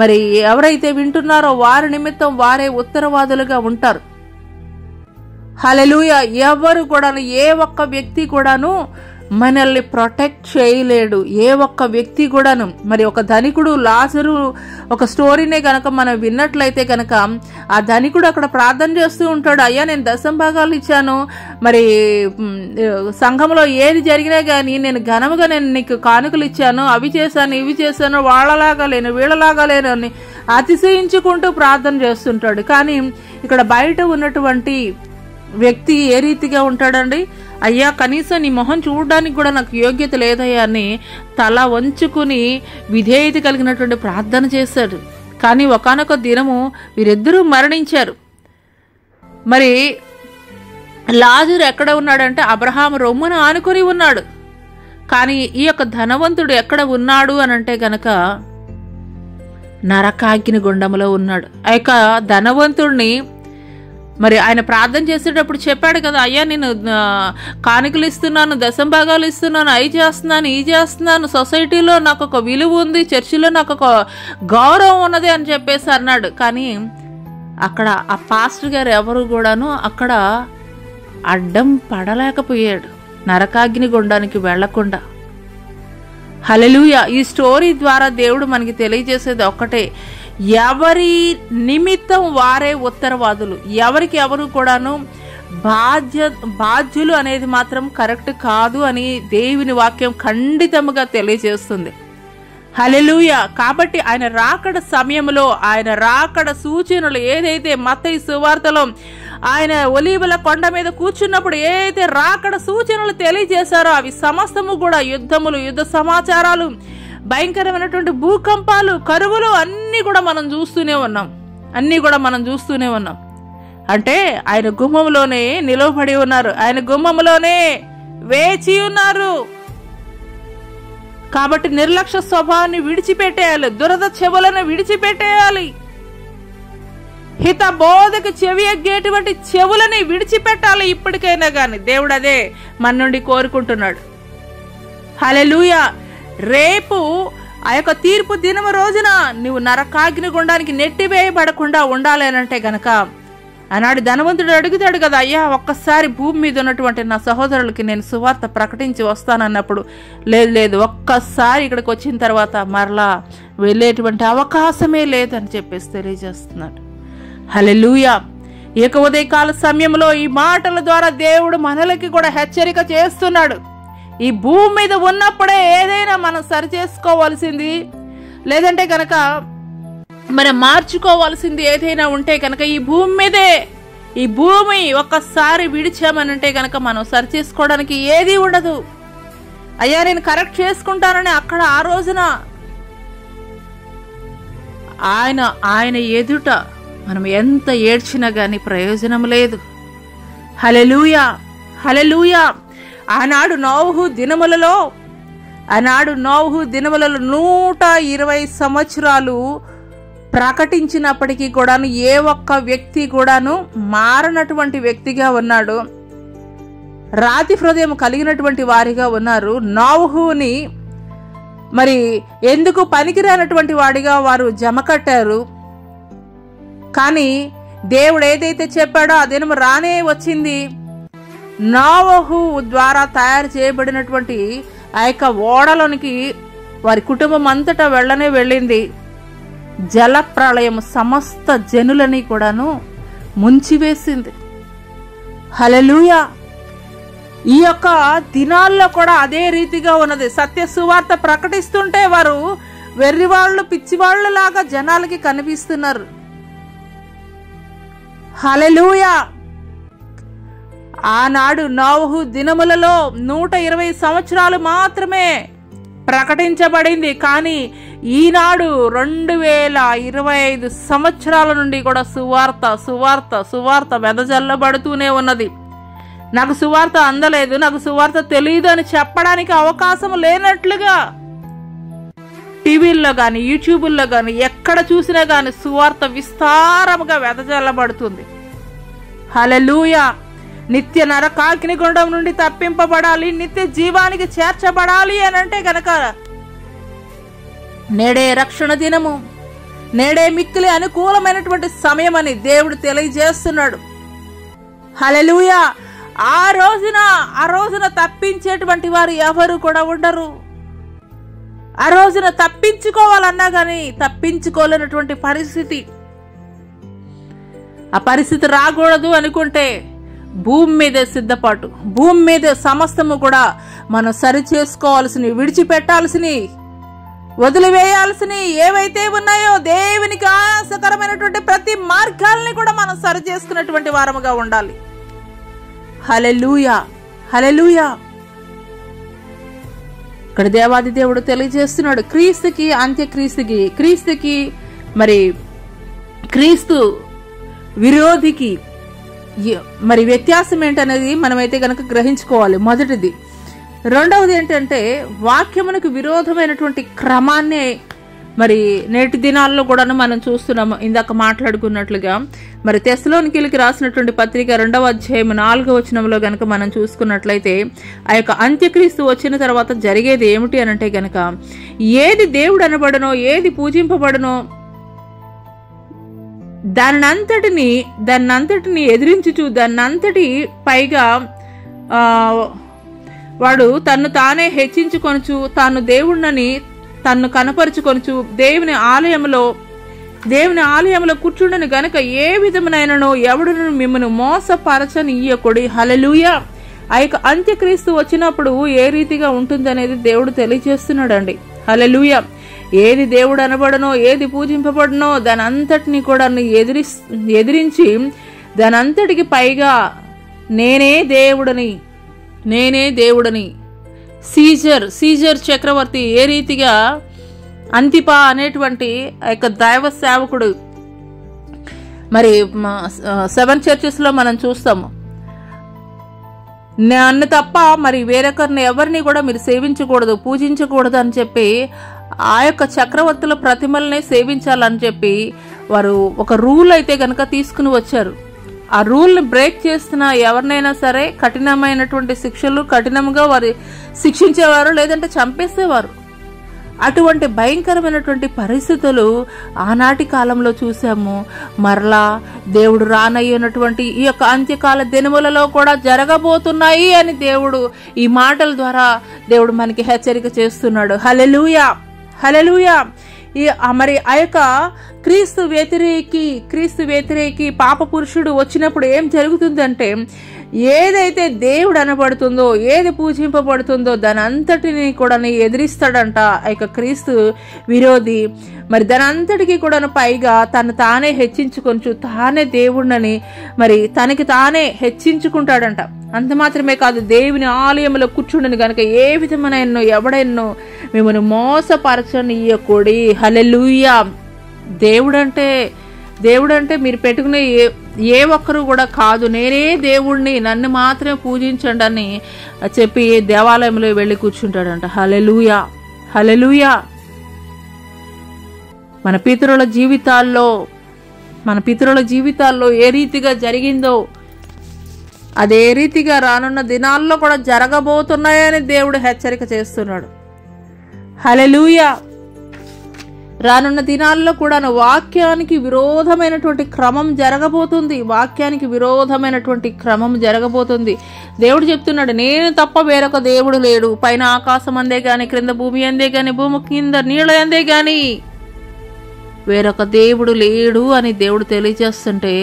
Speaker 1: మరి ఎవరైతే వింటున్నారో వారి నిమిత్తం వారే ఉత్తరవాదులుగా ఉంటారు. హల్లెలూయా. ఎవరు కూడాను, ఏ ఒక్క వ్యక్తి కూడాను మనల్ని ప్రొటెక్ట్ చేయలేడు ఏ ఒక్క వ్యక్తి కూడాను. మరి ఒక ధనికుడు లాజరు ఒక స్టోరీనే కనుక మనం విన్నట్లయితే కనుక ఆ ధనికుడు అక్కడ ప్రార్థన చేస్తూ ఉంటాడు, అయ్యా నేను దశంభాగాలు ఇచ్చాను, మరి సంఘంలో ఏది జరిగినా కానీ నేను ఘనముగా నేను నీకు కానుకలు ఇచ్చాను, అవి చేశాను ఇవి చేశాను, వాళ్ళలాగా లేను వీళ్ళలాగా లేను అని అతిశయించుకుంటూ ప్రార్థన చేస్తుంటాడు. కానీ ఇక్కడ బయట ఉన్నటువంటి వ్యక్తి ఏ రీతిగా ఉంటాడండి, అయ్యా కనీసం నీ మొహం చూడడానికి కూడా నాకు యోగ్యత లేదయ్యా అని తల వంచుకుని విధేయత కలిగినటువంటి ప్రార్థన చేశాడు. కానీ ఒకానొక దినము వీరిద్దరూ మరణించారు. మరి లాజరు ఎక్కడ ఉన్నాడంటే అబ్రహాము రొమ్మును ఆనుకొని ఉన్నాడు. కానీ ఈ యొక్క ధనవంతుడు ఎక్కడ ఉన్నాడు అని అంటే గనక నరకాగ్ని గుండంలో ఉన్నాడు. ఆ యొక్క ధనవంతుడిని మరి ఆయన ప్రార్థన చేసేటప్పుడు చెప్పాడు కదా, అయ్యా నేను కానుకలు ఇస్తున్నాను, దశంభాగాలు ఇస్తున్నాను, అవి చేస్తున్నాను ఈ చేస్తున్నాను, సొసైటీలో నాకు ఒక విలువ ఉంది, చర్చిలో నాకు ఒక గౌరవం ఉన్నది అని చెప్పేసి అన్నాడు. కానీ అక్కడ ఆ పాస్టర్ గారు ఎవరు కూడాను అక్కడ అడ్డం పడలేకపోయాడు, నరకాగ్ని గుండానికి వెళ్లకుండా. హల్లెలూయా. ఈ స్టోరీ ద్వారా దేవుడు మనకి తెలియజేసేది ఒక్కటే, ఎవరి నిమిత్తం వారే ఉత్తరవాదులు, ఎవరికి ఎవరు కూడాను బాధ్యులు అనేది మాత్రం కరెక్ట్ కాదు అని దేవుని వాక్యం ఖండితముగా తెలియజేస్తుంది. హల్లెలూయా. కాబట్టి ఆయన రాకడ సమయంలో ఆయన రాకడ సూచనలు ఏదైతే మత్తయి సువార్తలో ఆయన ఒలీవల కొండ మీద కూర్చున్నప్పుడు ఏదైతే రాకడ సూచనలు తెలియజేశారో అవి సమస్తము కూడా యుద్ధములు, యుద్ధ సమాచారాలు, భయంకరమైనటువంటి భూకంపాలు, కరువులు అన్నీ కూడా మనం చూస్తూనే ఉన్నాం. అంటే ఆయన గుమ్మంలోనే నిలవబడి ఉన్నారు, ఆయన గుమ్మంలోనే వేచి ఉన్నారు. కాబట్టి నిర్లక్ష్య స్వభావాన్ని విడిచిపెట్టేయాలి, దురద చెవులను విడిచిపెట్టేయాలి, హిత బోధకు చెవి ఎగ్గేటువంటి చెవులని విడిచిపెట్టాలి. ఇప్పటికైనా కానీ దేవుడు అదే మన నుండి కోరుకుంటున్నాడు. హల్లెలూయా. రేపు ఆ యొక్క తీర్పు దినము రోజున నువ్వు నరకాగ్ని గుండానికి నెట్టివేయబడకుండా ఉండాలి అనంటే గనక ఆనాడు ధనవంతుడు అడుగుతాడు కదా, అయ్యా ఒక్కసారి భూమి మీద ఉన్నటువంటి నా సహోదరులకి నేను సువార్త ప్రకటించి వస్తానన్నప్పుడు లేదు ఒక్కసారి ఇక్కడికి వచ్చిన తర్వాత మరలా వెళ్ళేటువంటి అవకాశమే లేదని చెప్పేసి తెలియజేస్తున్నాడు. హల్లెలూయా. ఏక ఉదయకాల సమయంలో ఈ మాటల ద్వారా దేవుడు మనలకి కూడా హెచ్చరిక చేస్తున్నాడు. ఈ భూమి మీద ఉన్నప్పుడే ఏదైనా మనం సరి చేసుకోవాల్సింది, లేదంటే కనుక మనం మార్చుకోవాల్సింది ఏదైనా ఉంటే కనుక ఈ భూమి మీదే, ఈ భూమి ఒక్కసారి విడిచామనంటే కనుక మనం సరి చేసుకోవడానికి ఏది ఉండదు. అయ్యా నేను కరెక్ట్ చేసుకుంటానని అక్కడ ఆ రోజున ఆయన ఎదుట మనం ఎంత ఏడ్చినా గాని ప్రయోజనం లేదు. హల్లెలూయా. హల్లెలూయా. ఆనాడు నోవహు దినములలో 120 సంవత్సరాలు ప్రకటించినప్పటికీ కూడాను ఏ ఒక్క వ్యక్తి కూడాను మారనటువంటి వ్యక్తిగా ఉన్నాడు, రాతి హృదయం కలిగినటువంటి వారిగా ఉన్నారు. నోవహుని మరి ఎందుకు పనికిరానటువంటి వాడిగా వారు జమ కట్టారు. కానీ దేవుడు ఏదైతే చెప్పాడో ఆ దినం రానే వచ్చింది. నోవహు ద్వారా తయారు చేయబడినటువంటి ఆ యొక్క ఓడలోనికి వారి కుటుంబం అంతటా వెళ్ళింది. జల ప్రళయం సమస్త జనులని కూడాను ముంచివేసింది. హల్లెలూయా. ఈ యొక్క దినాల్లో కూడా అదే రీతిగా ఉన్నది. సత్య సువార్త ప్రకటిస్తుంటే వారు వెర్రివాళ్ళు పిచ్చివాళ్ళు లాగా జనాలకి కనిపిస్తున్నారు. హల్లెలూయా. ఆనాడు నోవహు దినములలో 120 సంవత్సరాలు మాత్రమే ప్రకటించబడింది. కానీ ఈనాడు 2025 సంవత్సరాల నుండి కూడా సువార్త వెదజల్లబడుతూనే ఉన్నది. నాకు సువార్త అందలేదు, నాకు సువార్త తెలియదు అని చెప్పడానికి అవకాశం లేనట్లుగా టీవీల్లో కానీ యూట్యూబుల్లో కానీ ఎక్కడ చూసినా కానీ సువార్త విస్తారముగా వెదజల్లబడుతుంది. హల్లెలూయా. నిత్య నరకాగ్ని గుండం నుండి తప్పింపబడాలి, నిత్య జీవానికి చేర్చబడాలి అని అంటే గనక నేడే రక్షణ దినము, నేడే మిక్కిలి అనుకూలమైనటువంటి సమయం అని దేవుడు తెలియజేస్తున్నాడు. హల్లెలూయా. ఆ రోజున తప్పించేటువంటి వారు ఎవరు కూడా ఉండరు. ఆ రోజున తప్పించుకోవాలన్నా కానీ తప్పించుకోలేనటువంటి పరిస్థితి. ఆ పరిస్థితి రాకూడదు అనుకుంటే భూమి మీదే సిద్ధపాటు, భూమి మీదే సమస్తము కూడా మనం సరి చేసుకోవాల్సినవి, విడిచిపెట్టాల్సినవి, వదిలివేయాల్సినవి ఏవైతే ఉన్నాయో దేవునికి ఆయాసకరమైనటువంటి ప్రతి మార్గాల్ని కూడా మనం సరి చేసుకున్నటువంటి వారముగా ఉండాలి. హల్లెలూయా, హల్లెలూయా. ఇక్కడ దేవాది దేవుడు తెలియజేస్తున్నాడు, క్రీస్తుకి క్రీస్తుకి మరి క్రీస్తు విరోధికి మరి వ్యత్యాసం ఏంటనేది మనమైతే గనక గ్రహించుకోవాలి. మొదటిది. రెండవది ఏంటంటే వాక్యమునకు విరోధమైనటువంటి క్రమాన్నే మరి నేటి దినాల్లో కూడా మనం చూస్తున్నాము. ఇందాక మాట్లాడుకున్నట్లుగా మరి తెస్సలోనికీయులకు రాసినటువంటి పత్రిక 2వ అధ్యాయం 4వ వచనంలో గనక మనం చూసుకున్నట్లయితే ఆ యొక్క అంత్యక్రీస్తు వచ్చిన తర్వాత జరిగేది ఏమిటి అనంటే గనక ఏది దేవుడు అనబడనో, ఏది పూజింపబడనో దాన్నంతటిని ఎదిరించుచు దాన్నంతటి పైగా వాడు తన్ను తానే హెచ్చించుకొనుచు తాను దేవుణ్ణని తన్ను కనపరుచుకొనుచు దేవుని ఆలయంలో కూర్చుండని గనక ఏ విధమునైనను ఎవడును మిమ్మను మోసపరచనీయకుడి. హల్లెలూయా. ఆ యొక్క అంత్యక్రీస్తు వచ్చినప్పుడు ఏ రీతిగా ఉంటుందనేది దేవుడు తెలియజేస్తున్నాడండి. హల్లెలూయా. ఏది దేవుడు అనబడనో, ఏది పూజింపబడనో దాని అంతటిని కూడా ఎదిరించి దానంతటికి పైగా నేనే దేవుడని సీజర్ చక్రవర్తి ఏ రీతిగా అంతిపా అనేటువంటి ఆ యొక్క దైవ సేవకుడు మరి 7 churches లో మనం చూస్తాము, నన్ను తప్ప మరి వేరొకరిని ఎవరిని కూడా మీరు సేవించకూడదు, పూజించకూడదు అని చెప్పి ఆ యొక్క చక్రవర్తుల ప్రతిమల్ని సేవించాలని చెప్పి వారు ఒక రూల్ అయితే గనక తీసుకుని వచ్చారు. ఆ రూల్ని బ్రేక్ చేస్తున్న ఎవరినైనా సరే కఠినమైనటువంటి శిక్షలు కఠినంగా వారు శిక్షించేవారు, లేదంటే చంపేసేవారు. అటువంటి భయంకరమైనటువంటి పరిస్థితులు ఆనాటి కాలంలో చూసాము. మరలా దేవుడు రానయ్యున్నటువంటి ఈ యొక్క అంత్యకాల దినములలో కూడా జరగబోతున్నాయి అని దేవుడు ఈ మాటల ద్వారా దేవుడు మనకి హెచ్చరిక చేస్తున్నాడు. హల్లెలూయా, హల్లెలూయా. మరి ఆ యొక్క క్రీస్తు వ్యతిరేకి పాప పురుషుడు వచ్చినప్పుడు ఏం జరుగుతుందంటే ఏదైతే దేవుడు అనబడుతుందో, ఏది పూజింపబడుతుందో దాని అంతటిని కూడా ఎదిరిస్తాడంట ఆ యొక్క క్రీస్తు విరోధి. మరి దాని అంతటికి కూడా పైగా తను తానే హెచ్చించుకొంచు తానే దేవుడిని మరి తనకి తానే హెచ్చించుకుంటాడంట. అంత మాత్రమే కాదు, దేవుని ఆలయంలో కూర్చుండని గనక ఏ విధమైన ఎవడైనా మిమ్మల్ని మోసపరచనీయకుడి. హల్లెలూయా. దేవుడంటే మీరు పెట్టుకునే ఏ ఒక్కరు కూడా కాదు, నేనే దేవుణ్ణి, నన్ను మాత్రమే పూజించండి అని చెప్పి దేవాలయంలో వెళ్ళి కూర్చుంటాడంట. హల్లెలూయా, హల్లెలూయా. మన పితరుల జీవితాల్లో ఏ రీతిగా జరిగిందో అదే రీతిగా రానున్న దినాల్లో కూడా జరగబోతున్నాయని దేవుడు హెచ్చరిక చేస్తున్నాడు. హల్లెలూయా. రానున్న దినాల్లో కూడా వాక్యానికి విరోధమైనటువంటి క్రమం జరగబోతుంది. దేవుడు చెప్తున్నాడు, నేను తప్ప వేరొక దేవుడు లేడు, పైన ఆకాశం అందే గాని, క్రింద భూమి అందే గాని, భూమి కింద నీళ్ళ అందే గాని వేరొక దేవుడు లేడు అని దేవుడు తెలియజేస్తుంటే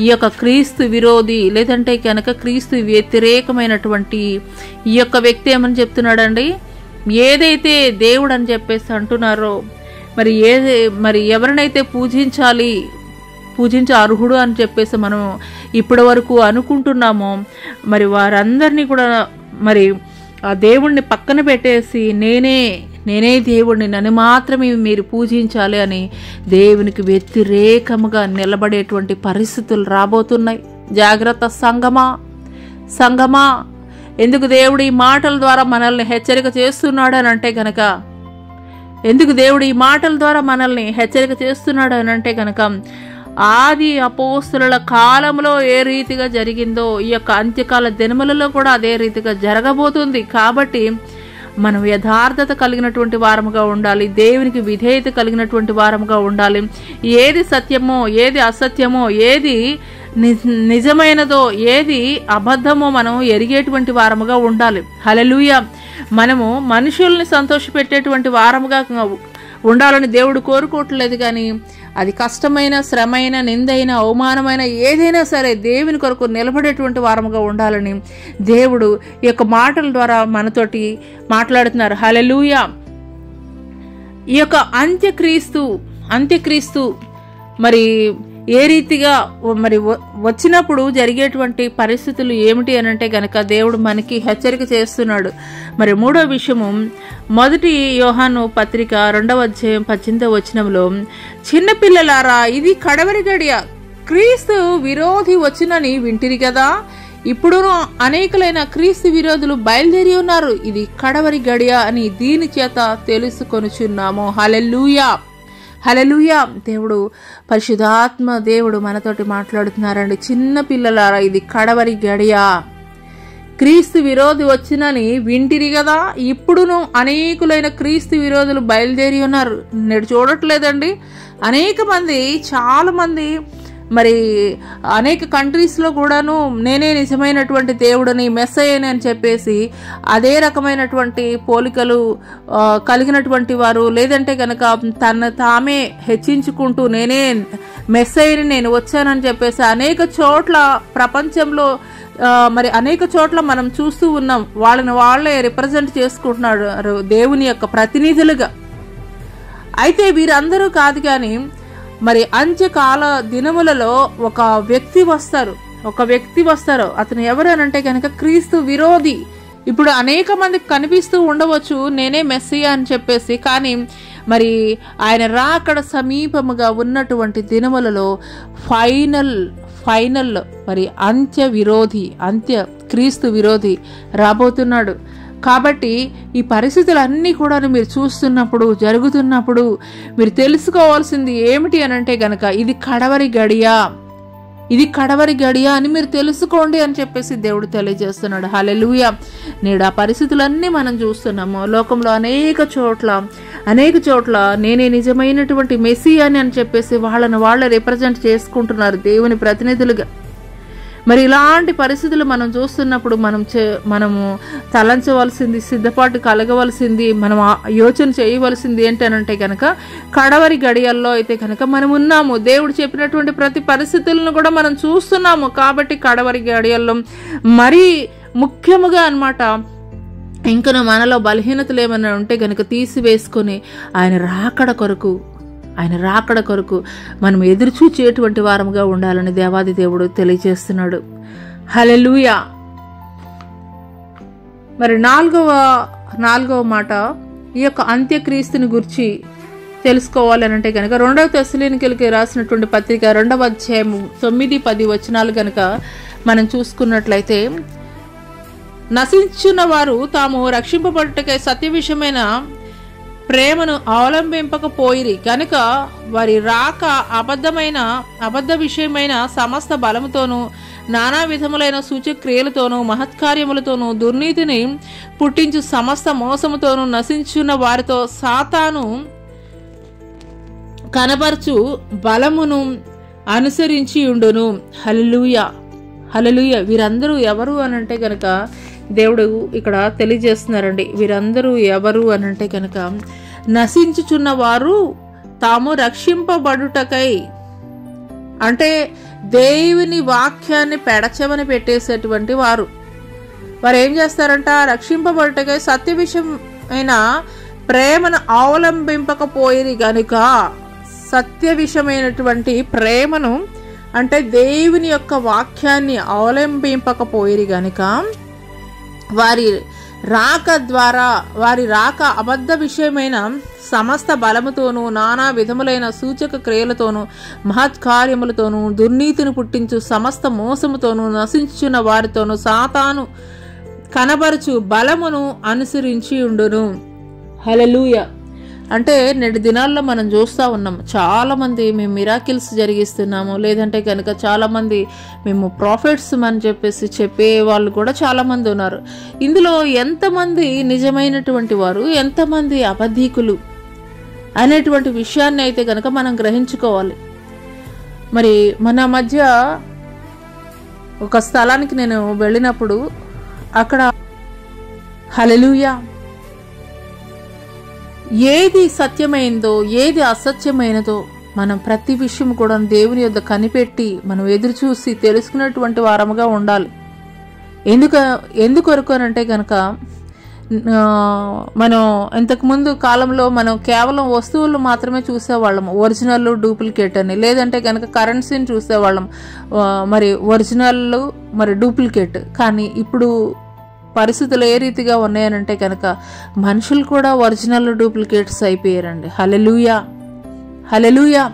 Speaker 1: ఈ యొక్క క్రీస్తు విరోధి లేదంటే కనుక క్రీస్తు వ్యతిరేకమైనటువంటి ఈ యొక్క వ్యక్తి ఏమని చెప్తున్నాడండి, ఏదైతే దేవుడు అని చెప్పేసి అంటున్నారో మరి ఎవరినైతే పూజించ అర్హుడు అని చెప్పేసి మనం ఇప్పటి వరకు అనుకుంటున్నామో మరి వారందరినీ కూడా మరి ఆ దేవుణ్ణి పక్కన పెట్టేసి నేనే దేవుణ్ణి, నన్ను మాత్రమే మీరు పూజించాలి అని దేవునికి వ్యతిరేకముగా నిలబడేటువంటి పరిస్థితులు రాబోతున్నాయి. జాగ్రత్త సంగమా. ఎందుకు దేవుడు ఈ మాటల ద్వారా మనల్ని హెచ్చరిక చేస్తున్నాడు అని అంటే గనక ఆది అపోస్తలుల కాలంలో ఏ రీతిగా జరిగిందో ఈ యొక్క అంత్యకాల దినములలో కూడా అదే రీతిగా జరగబోతుంది. కాబట్టి మనం యథార్థత కలిగినటువంటి వారముగా ఉండాలి, దేవునికి విధేయత కలిగినటువంటి వారముగా ఉండాలి. ఏది సత్యమో, ఏది అసత్యమో, ఏది నిజమైనదో ఏది అబద్ధమో మనం ఎరిగేటువంటి వారముగా ఉండాలి. హల్లెలూయా. మనము మనుషుల్ని సంతోషపెట్టేటువంటి వారముగా ఉండాలని దేవుడు కోరుకోవట్లేదు, కానీ అది కష్టమైన, శ్రమైన, నిందైన, అవమానమైన ఏదైనా సరే దేవుని కొరకు నిలబడేటువంటి వారముగా ఉండాలని దేవుడు ఈ యొక్క మాటల ద్వారా మనతోటి మాట్లాడుతున్నారు. హల్లెలూయా. ఈ యొక్క అంత్యక్రీస్తు మరి ఏ రీతిగా మరి వచ్చినప్పుడు జరిగేటువంటి పరిస్థితులు ఏమిటి అని అంటే గనక దేవుడు మనకి హెచ్చరిక చేస్తున్నాడు. మరి మూడో విషయము, మొదటి యోహాను పత్రిక 2వ అధ్యాయం 18వ వచనంలో, చిన్నపిల్లలారా ఇది కడవరి గడియ, క్రీస్తు విరోధి వచ్చినని వింటిరి కదా, ఇప్పుడు అనేకులైన క్రీస్తు విరోధులు బయలుదేరి ఉన్నారు, ఇది కడవరి గడియ అని దీని చేత తెలుసుకొనుచున్నాము. హల్లెలూయా. హల్లెలూయా. దేవుడు, పరిశుద్ధాత్మ దేవుడు మనతోటి మాట్లాడుతున్నారండి. చిన్న పిల్లలారా ఇది కడవరి గడియ, క్రీస్తు విరోధి వచ్చినని వింటిరి కదా, ఇప్పుడును అనేకులైన క్రీస్తు విరోధులు బయలుదేరి ఉన్నారు. నేడు చూడట్లేదండి, అనేక మంది, చాలా మంది మరి అనేక కంట్రీస్లో కూడాను నేనే నిజమైనటువంటి దేవుడిని, మెస్సయ్యని అని చెప్పేసి అదే రకమైనటువంటి పోలికలు కలిగినటువంటి వారు, లేదంటే కనుక తన తామే హెచ్చించుకుంటూ నేనే మెస్సయ్యని, నేను వచ్చానని చెప్పేసి అనేక చోట్ల ప్రపంచంలో మరి అనేక చోట్ల మనం చూస్తూ ఉన్నాం. వాళ్ళే రిప్రజెంట్ చేసుకుంటున్నారు దేవుని యొక్క ప్రతినిధులుగా. అయితే వీరందరూ కాదు, కానీ మరి అంత్యకాల దినములలో ఒక వ్యక్తి వస్తారు. అతను ఎవరు అనంటే కనుక క్రీస్తు విరోధి. ఇప్పుడు అనేక మందికి కనిపిస్తూ ఉండవచ్చు నేనే మెస్సియా అని చెప్పేసి, కానీ మరి ఆయన రాకడ సమీపముగా ఉన్నటువంటి దినములలో ఫైనల్ మరి క్రీస్తు విరోధి రాబోతున్నాడు. కాబట్టి ఈ పరిస్థితులన్నీ కూడా మీరు చూస్తున్నప్పుడు, జరుగుతున్నప్పుడు మీరు తెలుసుకోవాల్సింది ఏమిటి అని అంటే గనక ఇది కడవరి గడియ అని మీరు తెలుసుకోండి అని చెప్పేసి దేవుడు తెలియజేస్తున్నాడు. హల్లెలూయా. నేడు ఆ పరిస్థితులన్నీ మనం చూస్తున్నాము. లోకంలో అనేక చోట్ల నేనే నిజమైనటువంటి మెస్సియాని అని చెప్పేసి వాళ్ళే రిప్రజెంట్ చేసుకుంటున్నారు దేవుని ప్రతినిధులుగా. మరి ఇలాంటి పరిస్థితులు మనం చూస్తున్నప్పుడు మనము తలంచవలసింది, సిద్ధపాటు కలగవలసింది, మనం యోచన చేయవలసింది ఏంటనంటే కనుక కడవరి గడియల్లో అయితే కనుక మనం ఉన్నాము. దేవుడు చెప్పినటువంటి ప్రతి పరిస్థితులను కూడా మనం చూస్తున్నాము. కాబట్టి కడవరి గడియల్లో మరీ ముఖ్యముగా అన్నమాట, ఇంకను మనలో బలహీనతలు ఏమైనా ఉంటే కనుక తీసివేసుకొని ఆయన రాకడ కొరకు మనం ఎదురు చూచేటువంటి వారముగా ఉండాలని దేవాది దేవుడు తెలియజేస్తున్నాడు. హల్లెలూయా. మరి నాలుగవ మాట, ఈ యొక్క అంత్యక్రీస్తుని గురించి తెలుసుకోవాలి అని అంటే కనుక 2వ తెస్సలోనికీయులకు రాసినటువంటి పత్రిక 2వ అధ్యాయం 9-10 వచనాలు కనుక మనం చూసుకున్నట్లయితే, నశించున్న వారు తాము రక్షింపబడుటకై సత్య విషయమైన ప్రేమను అవలంబింపకపోయిరి కనుక వారి రాక అబద్ధ విషయమైన సమస్త బలముతోనూ, నానా విధములైన సూచక్రియలతోనూ, మహత్కార్యములతోనూ, దుర్నీతిని పుట్టించు సమస్త మోసముతోనూ నశించున్న వారితో సాతాను కనబర్చు బలమును అనుసరించి ఉండును. హల్లెలూయా. హల్లెలూయా. వీరందరూ ఎవరు అనంటే కనుక దేవుడు ఇక్కడ తెలియజేస్తున్నారండి. వీరందరూ ఎవరు అనంటే కనుక నశించుచున్న వారు తాము రక్షింపబడుటకై, అంటే దేవుని వాక్యాన్ని పెడచెవని పెట్టేసేటువంటి వారు ఏం చేస్తారంట, రక్షింపబడుటకై సత్య విషయమైన ప్రేమను అవలంబింపకపోయిరి గనుక, సత్య విషయమైనటువంటి ప్రేమను అంటే దేవుని యొక్క వాక్యాన్ని అవలంబింపకపోయిరి గనుక వారి రాక అబద్ధ విషయమైన సమస్త బలముతోనూ, నానా విధములైన సూచక క్రియలతోనూ, మహత్కార్యములతోనూ, దుర్నీతిని పుట్టించు సమస్త మోసముతోనూ, నశించుచున్న వారితోనూ సాతాను కనబరుచు బలమును అనుసరించి ఉండును. హల్లెలూయా. అంటే నేటి దినాల్లో మనం చూస్తూ ఉన్నాం, చాలామంది మేము మిరాకిల్స్ జరిగిస్తున్నాము, లేదంటే కనుక చాలామంది మేము ప్రాఫిట్స్ అని చెప్పేసి చెప్పే వాళ్ళు కూడా చాలామంది ఉన్నారు. ఇందులో ఎంతమంది నిజమైనటువంటి వారు, ఎంతమంది అబద్ధీకులు అనేటువంటి విషయాన్ని అయితే కనుక మనం గ్రహించుకోవాలి. మరి మన మధ్య ఒక స్థలానికి నేను వెళ్ళినప్పుడు అక్కడ హల్లెలూయా ఏది సత్యమైందో ఏది అసత్యమైనదో మనం ప్రతి విషయం కూడా దేవుని యొద్ద కనిపెట్టి మనం ఎదురు చూసి తెలుసుకున్నటువంటి వారముగా ఉండాలి. ఎందుకొరకనంటే కనుక మనం ఇంతకుముందు కాలంలో మనం కేవలం వస్తువులు మాత్రమే చూసేవాళ్ళం, ఒరిజినల్ డూప్లికేట్ అని. లేదంటే కనుక కరెన్సీని చూసేవాళ్ళం, మరి ఒరిజినల్ మరి డూప్లికేట్. కానీ ఇప్పుడు పరిస్థితులు ఏ రీతిగా ఉన్నాయనంటే కనుక మనుషులు కూడా ఒరిజినల్ డూప్లికేట్స్ అయిపోయారండి. హల్లెలూయా హల్లెలూయా.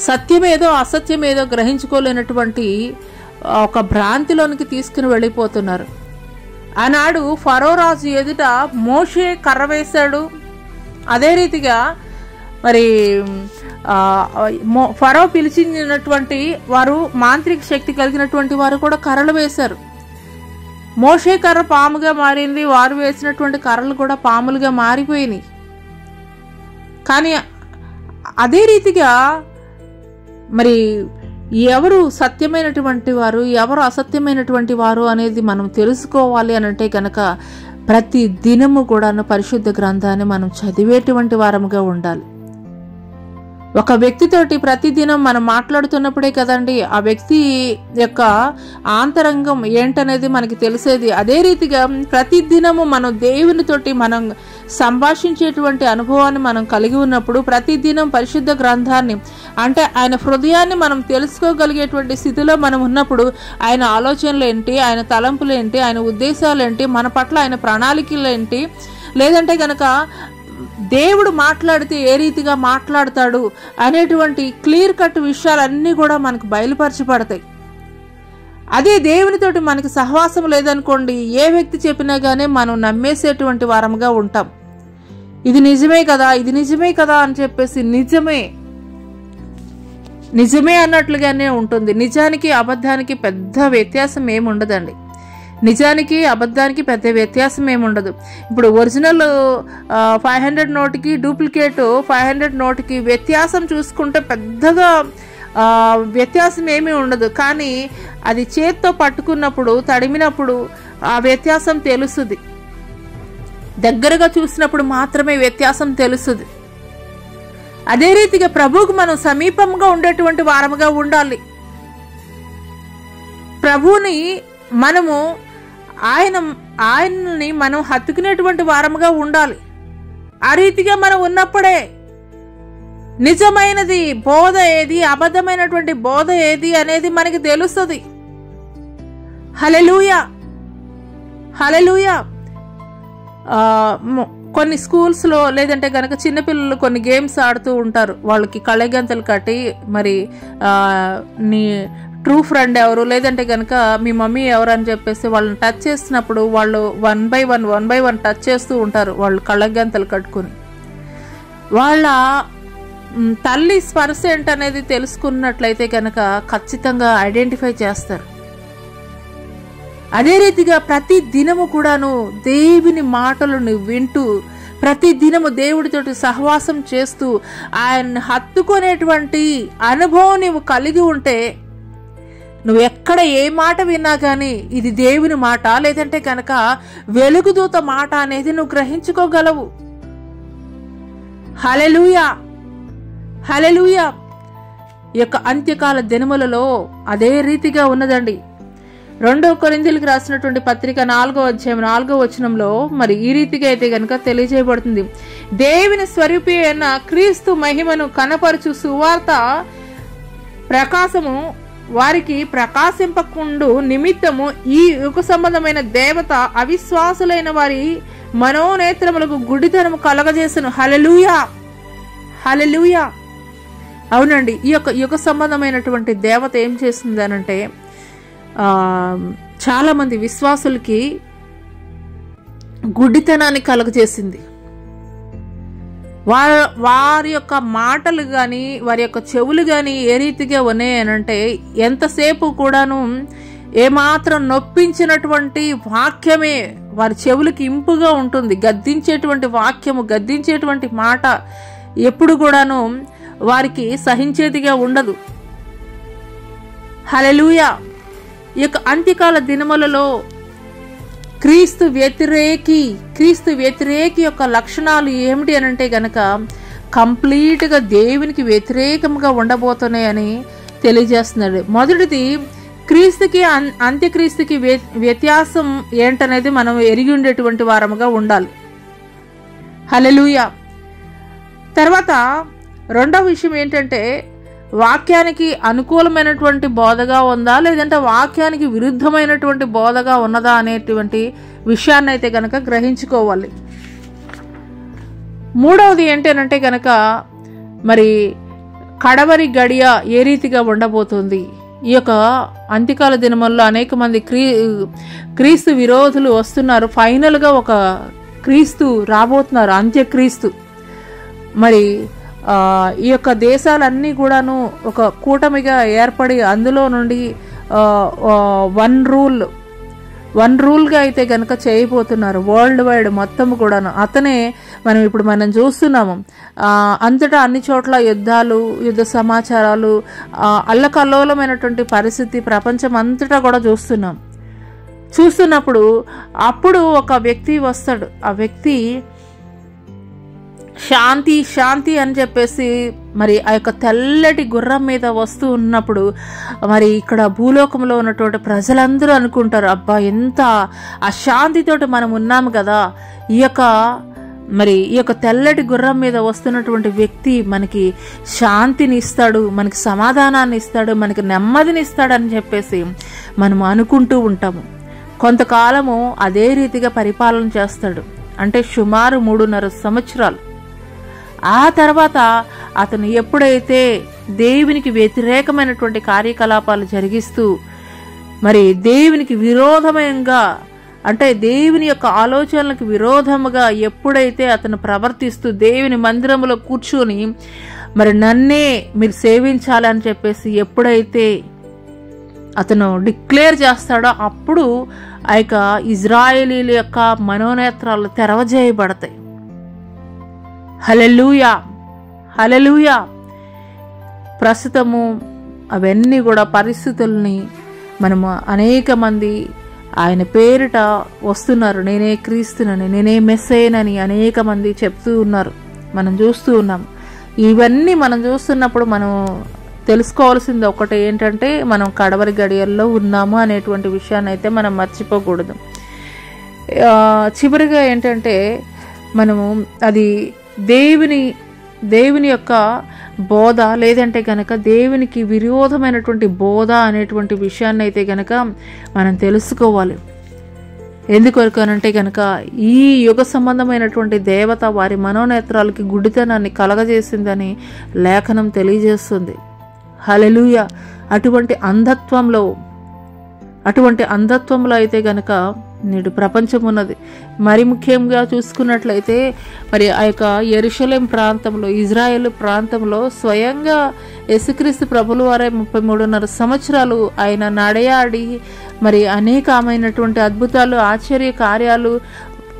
Speaker 1: సత్యమేదో అసత్యమేదో గ్రహించుకోలేనటువంటి ఒక భ్రాంతిలోనికి తీసుకుని వెళ్ళిపోతున్నారు. ఆనాడు ఫరో రాజు ఎదుట మోషే కర్ర వేశాడు. అదే రీతిగా మరి ఫరో పిలిచినటువంటి వారు మాంత్రిక శక్తి కలిగినటువంటి వారు కూడా కర్రలు వేశారు. మోషే కర్ర పాముగా మారింది, వారు వేసినటువంటి కర్రలు కూడా పాములుగా మారిపోయినాయి. కానీ అదే రీతిగా మరి ఎవరు సత్యమైనటువంటి వారు ఎవరు అసత్యమైనటువంటి వారు అనేది మనం తెలుసుకోవాలి అని అంటే కనుక ప్రతి దినము కూడా పరిశుద్ధ గ్రంథాన్ని మనం చదివేటువంటి వారముగా ఉండాలి. ఒక వ్యక్తితోటి ప్రతిదినం మనం మాట్లాడుతున్నప్పుడే కదండి ఆ వ్యక్తి యొక్క ఆంతరంగం ఏంటనేది మనకి తెలిసేది. అదే రీతిగా ప్రతిదినము మనం దేవునితోటి మనం సంభాషించేటువంటి అనుభవాన్ని మనం కలిగి ఉన్నప్పుడు ప్రతిదినం పరిశుద్ధ గ్రంథాన్ని అంటే ఆయన హృదయాన్ని మనం తెలుసుకోగలిగేటువంటి స్థితిలో మనం ఉన్నప్పుడు ఆయన ఆలోచనలు ఏంటి, ఆయన తలంపులు ఏంటి, ఆయన ఉద్దేశాలు ఏంటి, మన పట్ల ఆయన ప్రణాళికలు ఏంటి, లేదంటే కనుక దేవుడు మాట్లాడితే ఏ రీతిగా మాట్లాడతాడు అనేటువంటి క్లియర్ కట్ విషయాలన్నీ కూడా మనకు బయలుపరచబడతాయి. అదే దేవునితోటి మనకి సహవాసం లేదనుకోండి, ఏ వ్యక్తి చెప్పినా కానీ మనం నమ్మేసేటువంటి వారముగా ఉంటాం. ఇది నిజమే కదా, ఇది నిజమే కదా అని చెప్పేసి నిజమే అన్నట్లుగానే ఉంటుంది. నిజానికి అబద్ధానికి పెద్ద వ్యత్యాసం ఏమి ఉండదండి. నిజానికి అబద్ధానికి పెద్ద వ్యత్యాసం ఏముండదు. ఇప్పుడు ఒరిజినల్ 500 నోటుకి డూప్లికేట్ 500 నోటుకి వ్యత్యాసం చూసుకుంటే పెద్దగా వ్యత్యాసం ఏమీ ఉండదు. కానీ అది చేత్తో పట్టుకున్నప్పుడు తడిమినప్పుడు ఆ వ్యత్యాసం తెలుస్తుంది. దగ్గరగా చూసినప్పుడు మాత్రమే వ్యత్యాసం తెలుస్తుంది. అదే రీతిగా ప్రభువుకు మనం సమీపంగా ఉండేటువంటి వారముగా ఉండాలి. ప్రభువుని మనము ఆయన్ని మనం హత్తుకునేటువంటి వారముగా ఉండాలి. ఆ రీతిగా మనం ఉన్నప్పుడే నిజమైనది బోధ ఏది, అబద్ధమైనటువంటి బోధ ఏది అనేది మనకి తెలుస్తుంది. హల్లెలూయా హల్లెలూయా. కొన్ని స్కూల్స్లో లేదంటే కనుక చిన్నపిల్లలు కొన్ని గేమ్స్ ఆడుతూ ఉంటారు. వాళ్ళకి కళ్ళగంతలు కట్టి మరి నీ ట్రూ ఫ్రెండ్ ఎవరు, లేదంటే కనుక మీ మమ్మీ ఎవరు అని చెప్పేసి వాళ్ళని టచ్ చేస్తున్నప్పుడు వాళ్ళు 1 by 1 టచ్ చేస్తూ ఉంటారు. వాళ్ళు కళ్ళగంతలు కట్టుకుని వాళ్ళ తల్లి స్పర్శ ఏంటనేది తెలుసుకున్నట్లయితే కనుక ఖచ్చితంగా ఐడెంటిఫై చేస్తారు. అదే రీతిగా ప్రతి దినము కూడాను దేవుని మాటలను వింటూ ప్రతి దినము దేవుడితోటి సహవాసం చేస్తూ ఆయన్ని హత్తుకునేటువంటి అనుభవం నువ్వు కలిగి ఉంటే నువ్వు ఎక్కడ ఏ మాట విన్నా కానీ ఇది దేవుని మాట లేదంటే కనుక వెలుగుదూత మాట అనేది నువ్వు గ్రహించుకోగలవు. హల్లెలూయా హల్లెలూయా. ఈ యొక్క అంత్యకాల దినములలో అదే రీతిగా ఉన్నదండి. 2 కొరింథీయులకు రాసినటువంటి పత్రిక 4వ అధ్యాయం 4వ వచనంలో మరి ఈ రీతిగా అయితే కనుక తెలియజేయబడుతుంది. దేవుని స్వరూపి అయిన క్రీస్తు మహిమను కనపరచు సువార్త ప్రకాశము వారికి ప్రకాశింపకుండు నిమిత్తము ఈ యుగ సంబంధమైన దేవత అవిశ్వాసులైన వారి మనోనేత్రములకు గుడితనము కలగజేసను. హల్లెలూయా హల్లెలూయా. అవునండి, ఈ యొక్క యుగ సంబంధమైనటువంటి దేవత ఏం చేస్తుంది అనంటే చాలామంది విశ్వాసులకి గుడ్డితనాన్ని కలుగజేసింది. వారి యొక్క మాటలు కానీ వారి యొక్క చెవులు కానీ ఏ రీతిగా ఉన్నాయనంటే ఎంతసేపు కూడాను ఏమాత్రం నొప్పించినటువంటి వాక్యమే వారి చెవులకి ఇంపుగా ఉంటుంది. గద్దించేటువంటి వాక్యము, గద్దించేటువంటి మాట ఎప్పుడు కూడాను వారికి సహించేదిగా ఉండదు. హల్లెలూయా ఈ యొక్క అంత్యకాల దినములలో క్రీస్తు వ్యతిరేకి యొక్క లక్షణాలు ఏమిటి అని అంటే గనక కంప్లీట్గా దేవునికి వ్యతిరేకంగా ఉండబోతున్నాయని తెలియజేస్తున్నాడు. మొదటిది, క్రీస్తుకి అంత్యక్రీస్తుకి వ్యత్యాసం ఏంటనేది మనం ఎరిగి ఉండేటువంటి వారముగా ఉండాలి. హల్లెలూయా. తర్వాత రెండవ విషయం ఏంటంటే, వాక్యానికి అనుకూలమైనటువంటి బోధగా ఉందా లేదంటే వాక్యానికి విరుద్ధమైనటువంటి బోధగా ఉన్నదా అనేటువంటి విషయాన్ని అయితే గనక గ్రహించుకోవాలి. మూడవది ఏంటంటే గనక మరి కడవరి గడియ ఏ రీతిగా ఉండబోతుంది. ఈ యొక్క అంత్యకాల దినముల్లో అనేక మంది క్రీస్తు విరోధులు వస్తున్నారు. ఫైనల్గా ఒక క్రీస్తు రాబోతున్నారు, అంత్యక్రీస్తు. మరి ఈ యొక్క దేశాలన్నీ కూడాను ఒక కూటమిగా ఏర్పడి అందులో నుండి వన్ రూల్గా అయితే గనక చేయబోతున్నారు వరల్డ్ వైడ్ మొత్తం కూడాను. అతనే మనం చూస్తున్నాము. అంతటా అన్ని చోట్ల యుద్ధ సమాచారాలు, అల్లకల్లోలమైనటువంటి పరిస్థితి ప్రపంచం అంతటా కూడా చూస్తున్నప్పుడు అప్పుడు ఒక వ్యక్తి వస్తాడు. ఆ వ్యక్తి శాంతి అని చెప్పేసి మరి ఆ యొక్క తెల్లటి గుర్రం మీద వస్తూ ఉన్నప్పుడు మరి ఇక్కడ భూలోకంలో ఉన్నటువంటి ప్రజలందరూ అనుకుంటారు, అబ్బా ఎంత అశాంతితోటి మనం ఉన్నాము కదా, ఈ యొక్క తెల్లటి గుర్రం మీద వస్తున్నటువంటి వ్యక్తి మనకి శాంతిని ఇస్తాడు, మనకి సమాధానాన్ని ఇస్తాడు, మనకి నెమ్మదిని ఇస్తాడని చెప్పేసి మనం అనుకుంటూ ఉంటాము. కొంతకాలము అదే రీతిగా పరిపాలన చేస్తాడు, అంటే సుమారు 3.5 సంవత్సరాలు. ఆ తర్వాత అతను ఎప్పుడైతే దేవునికి వ్యతిరేకమైనటువంటి కార్యకలాపాలు జరిగిస్తూ మరి దేవునికి విరోధంగా, అంటే దేవుని యొక్క ఆలోచనలకు విరోధముగా ఎప్పుడైతే అతను ప్రవర్తిస్తూ దేవుని మందిరంలో కూర్చొని మరి నన్నే మీరు సేవించాలని చెప్పేసి ఎప్పుడైతే అతను డిక్లేర్ చేస్తాడో అప్పుడు ఆ యొక్క ఇజ్రాయేలీల యొక్క మనోనేత్రాలు తెరవజేయబడతాయి. హల్లెలూయా, హల్లెలూయా. ప్రస్తుతము అవన్నీ కూడా పరిస్థితుల్ని మనము అనేక మంది ఆయన పేరిట వస్తున్నారు, నేనే క్రీస్తునని, నేనే మెస్సయ్యనని అనేక మంది చెప్తూ ఉన్నారు, మనం చూస్తూ ఉన్నాం. ఇవన్నీ మనం చూస్తున్నప్పుడు మనం తెలుసుకోవాల్సింది ఒకటి ఏంటంటే, మనం కడవరి గడియల్లో ఉన్నాము అనేటువంటి విషయాన్ని అయితే మనం మర్చిపోకూడదు. చివరిగా ఏంటంటే మనము అది దేవుని యొక్క బోధ లేదంటే గనక దేవునికి విరోధమైనటువంటి బోధ అనేటువంటి విషయాన్ని అయితే గనక మనం తెలుసుకోవాలి. ఎందుకొరకు అనంటే గనక ఈ యుగ సంబంధమైనటువంటి దేవత వారి మనోనేత్రాలకి గుడ్డితనాన్ని కలగజేసిందని లేఖనం తెలియజేస్తుంది. హల్లెలూయా. అటువంటి అంధత్వంలో అయితే గనక నేడు ప్రపంచం ఉన్నది. మరి ముఖ్యంగా చూసుకున్నట్లయితే మరి ఆ యొక్క యెరూషలేం ప్రాంతంలో, ఇజ్రాయెల్ ప్రాంతంలో స్వయంగా యేసుక్రీస్తు ప్రభుల వారే 33.5 సంవత్సరాలు ఆయన నడయాడి మరి అనేకమైనటువంటి అద్భుతాలు, ఆశ్చర్య కార్యాలు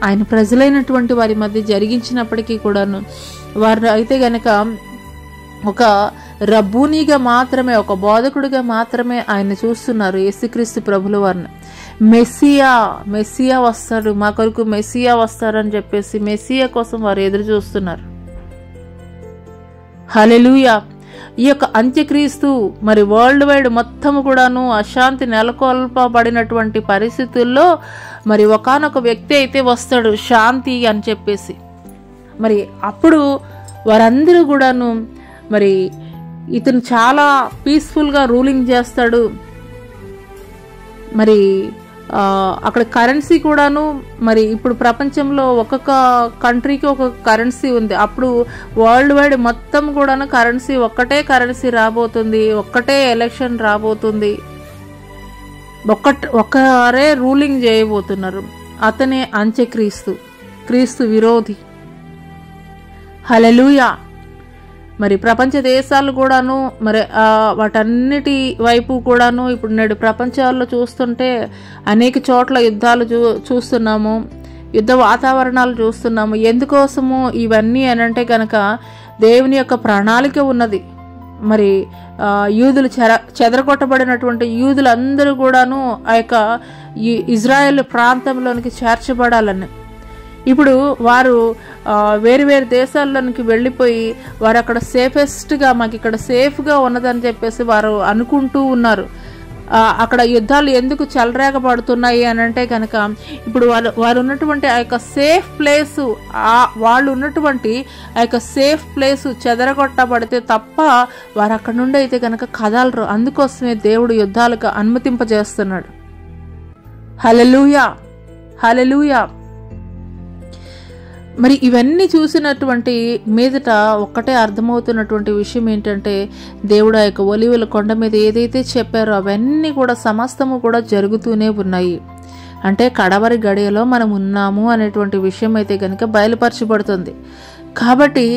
Speaker 1: ఆయన ప్రజలైనటువంటి వారి మధ్య జరిగించినప్పటికీ కూడాను వారు అయితే గనక ఒక రబ్బూనీగా మాత్రమే, ఒక బోధకుడిగా మాత్రమే ఆయన చూస్తున్నారు యేసుక్రీస్తు ప్రభుల వారిని. మెస్సియా వస్తాడు, మా కొరకు మెస్సియా వస్తారని చెప్పేసి మెస్సియా కోసం వారు ఎదురు చూస్తున్నారు. హల్లెలూయా. ఈ యొక్క అంత్యక్రీస్తు మరి వరల్డ్ వైడ్ మొత్తము కూడాను అశాంతి నెలకొల్పబడినటువంటి పరిస్థితుల్లో మరి ఒకానొక వ్యక్తి అయితే వస్తాడు శాంతి అని చెప్పేసి. మరి అప్పుడు వారందరూ కూడాను మరి ఇతను చాలా పీస్ఫుల్గా రూలింగ్ చేస్తాడు. మరి అక్కడ కరెన్సీ కూడాను మరి ఇప్పుడు ప్రపంచంలో ఒక్కొక్క కంట్రీకి ఒక్కొక్క కరెన్సీ ఉంది. అప్పుడు వరల్డ్ వైడ్ మొత్తం కూడాను ఒక్కటే కరెన్సీ రాబోతుంది, ఒక్కటే ఎలక్షన్ రాబోతుంది, ఒక్కరే రూలింగ్ చేయబోతున్నారు. అతనే అంత్యక్రీస్తు, క్రీస్తు విరోధి. హల్లెలూయా. మరి ప్రపంచ దేశాలు కూడాను మరి వాటన్నిటి వైపు కూడాను ఇప్పుడు నేడు ప్రపంచాల్లో చూస్తుంటే అనేక చోట్ల యుద్ధాలు చూస్తున్నాము, యుద్ధ వాతావరణాలు చూస్తున్నాము. ఎందుకోసము ఇవన్నీ అనంటే కనుక దేవుని యొక్క ప్రణాళిక ఉన్నది. మరి యూదులు చెదరగొట్టబడినటువంటి యూదులందరూ కూడాను ఆ యొక్క ఇజ్రాయెల్ ప్రాంతంలోనికి చేర్చబడాలని. ఇప్పుడు వారు వేరు వేరు దేశాల్లోనికి వెళ్ళిపోయి వారు అక్కడ సేఫెస్ట్గా మాకు ఇక్కడ సేఫ్గా ఉన్నదని చెప్పేసి వారు అనుకుంటూ ఉన్నారు. అక్కడ యుద్ధాలు ఎందుకు చెలరేగబడుతున్నాయి అని అంటే కనుక ఇప్పుడు వారు ఉన్నటువంటి ఆ యొక్క సేఫ్ ప్లేసు, వాళ్ళు ఉన్నటువంటి ఆ యొక్క సేఫ్ ప్లేసు చెదరగొట్టబడితే తప్ప వారు అక్కడ నుండి అయితే కనుక కదలరు. అందుకోసమే దేవుడు యుద్ధాలకు అనుమతింపజేస్తున్నాడు. హల్లెలూయా, హల్లెలూయా. మరి ఇవన్నీ చూసినటువంటి మీదట ఒక్కటే అర్థమవుతున్నటువంటి విషయం ఏంటంటే, దేవుడు ఆ యొక్క ఒలీవల కొండ మీద ఏదైతే చెప్పారో అవన్నీ కూడా సమస్తము కూడా జరుగుతూనే ఉన్నాయి. అంటే కడవరి గడియలో మనం ఉన్నాము అనేటువంటి విషయం అయితే కనుక బయలుపరచబడుతుంది. కాబట్టి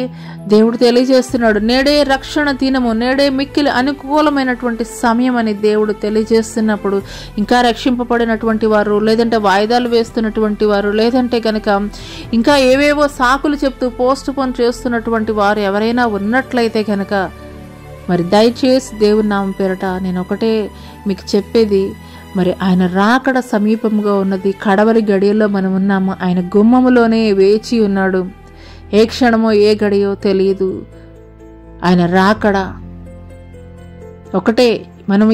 Speaker 1: దేవుడు తెలియజేస్తున్నాడు, నేడే రక్షణ దినము, నేడే మిక్కిలి అనుకూలమైనటువంటి సమయం అని దేవుడు తెలియజేస్తున్నప్పుడు ఇంకా రక్షింపబడినటువంటి వారు, లేదంటే వాయిదాలు వేస్తున్నటువంటి వారు, లేదంటే కనుక ఇంకా ఏవేవో సాకులు చెప్తూ పోస్ట్ పోన్ చేస్తున్నటువంటి వారు ఎవరైనా ఉన్నట్లయితే కనుక మరి దయచేసి దేవుని నామం పేరట నేను ఒకటే మీకు చెప్పేది, మరి ఆయన రాకడ సమీపంగా ఉన్నది. కడవరి గడియల్లో మనం ఉన్నాము. ఆయన గుమ్మములోనే వేచి ఉన్నాడు. ఏ క్షణమో ఏ గడియో తెలియదు. ఆయన రాకడ ఒకటే. మనం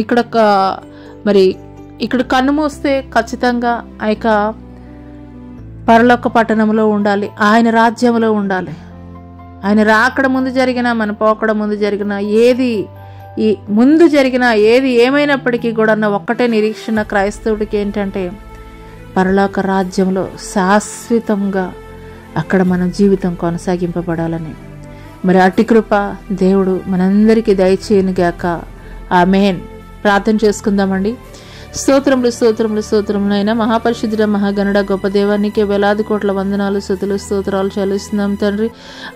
Speaker 1: ఇక్కడ కన్ను మూస్తే ఖచ్చితంగా ఆ యొక్క పరలోక పట్టణంలో ఉండాలి, ఆయన రాజ్యంలో ఉండాలి. ఆయన రాకడ ముందు జరిగినా మన పోకడ ముందు జరిగినా ఏది ఏమైనప్పటికీ కూడా ఒక్కటే నిరీక్షణ క్రైస్తవుడికి ఏంటంటే పరలోక రాజ్యంలో శాశ్వతంగా అక్కడ మనం జీవితం కొనసాగింపబడాలని. మరి అట్టి కృప దేవుడు మనందరికీ దయచేయనుగాక. ఆమేన్. ప్రార్థన చేసుకుందామండి. స్తోత్రములు స్తోత్రములు స్తోత్రములు అయినా మహాపరిశుద్ధుడ మహాగణుడ గొప్ప దేవానికి వేలాది కోట్ల వందనాలు స్తుతులు స్తోత్రాలు చెల్లిస్తున్నాం తండ్రి.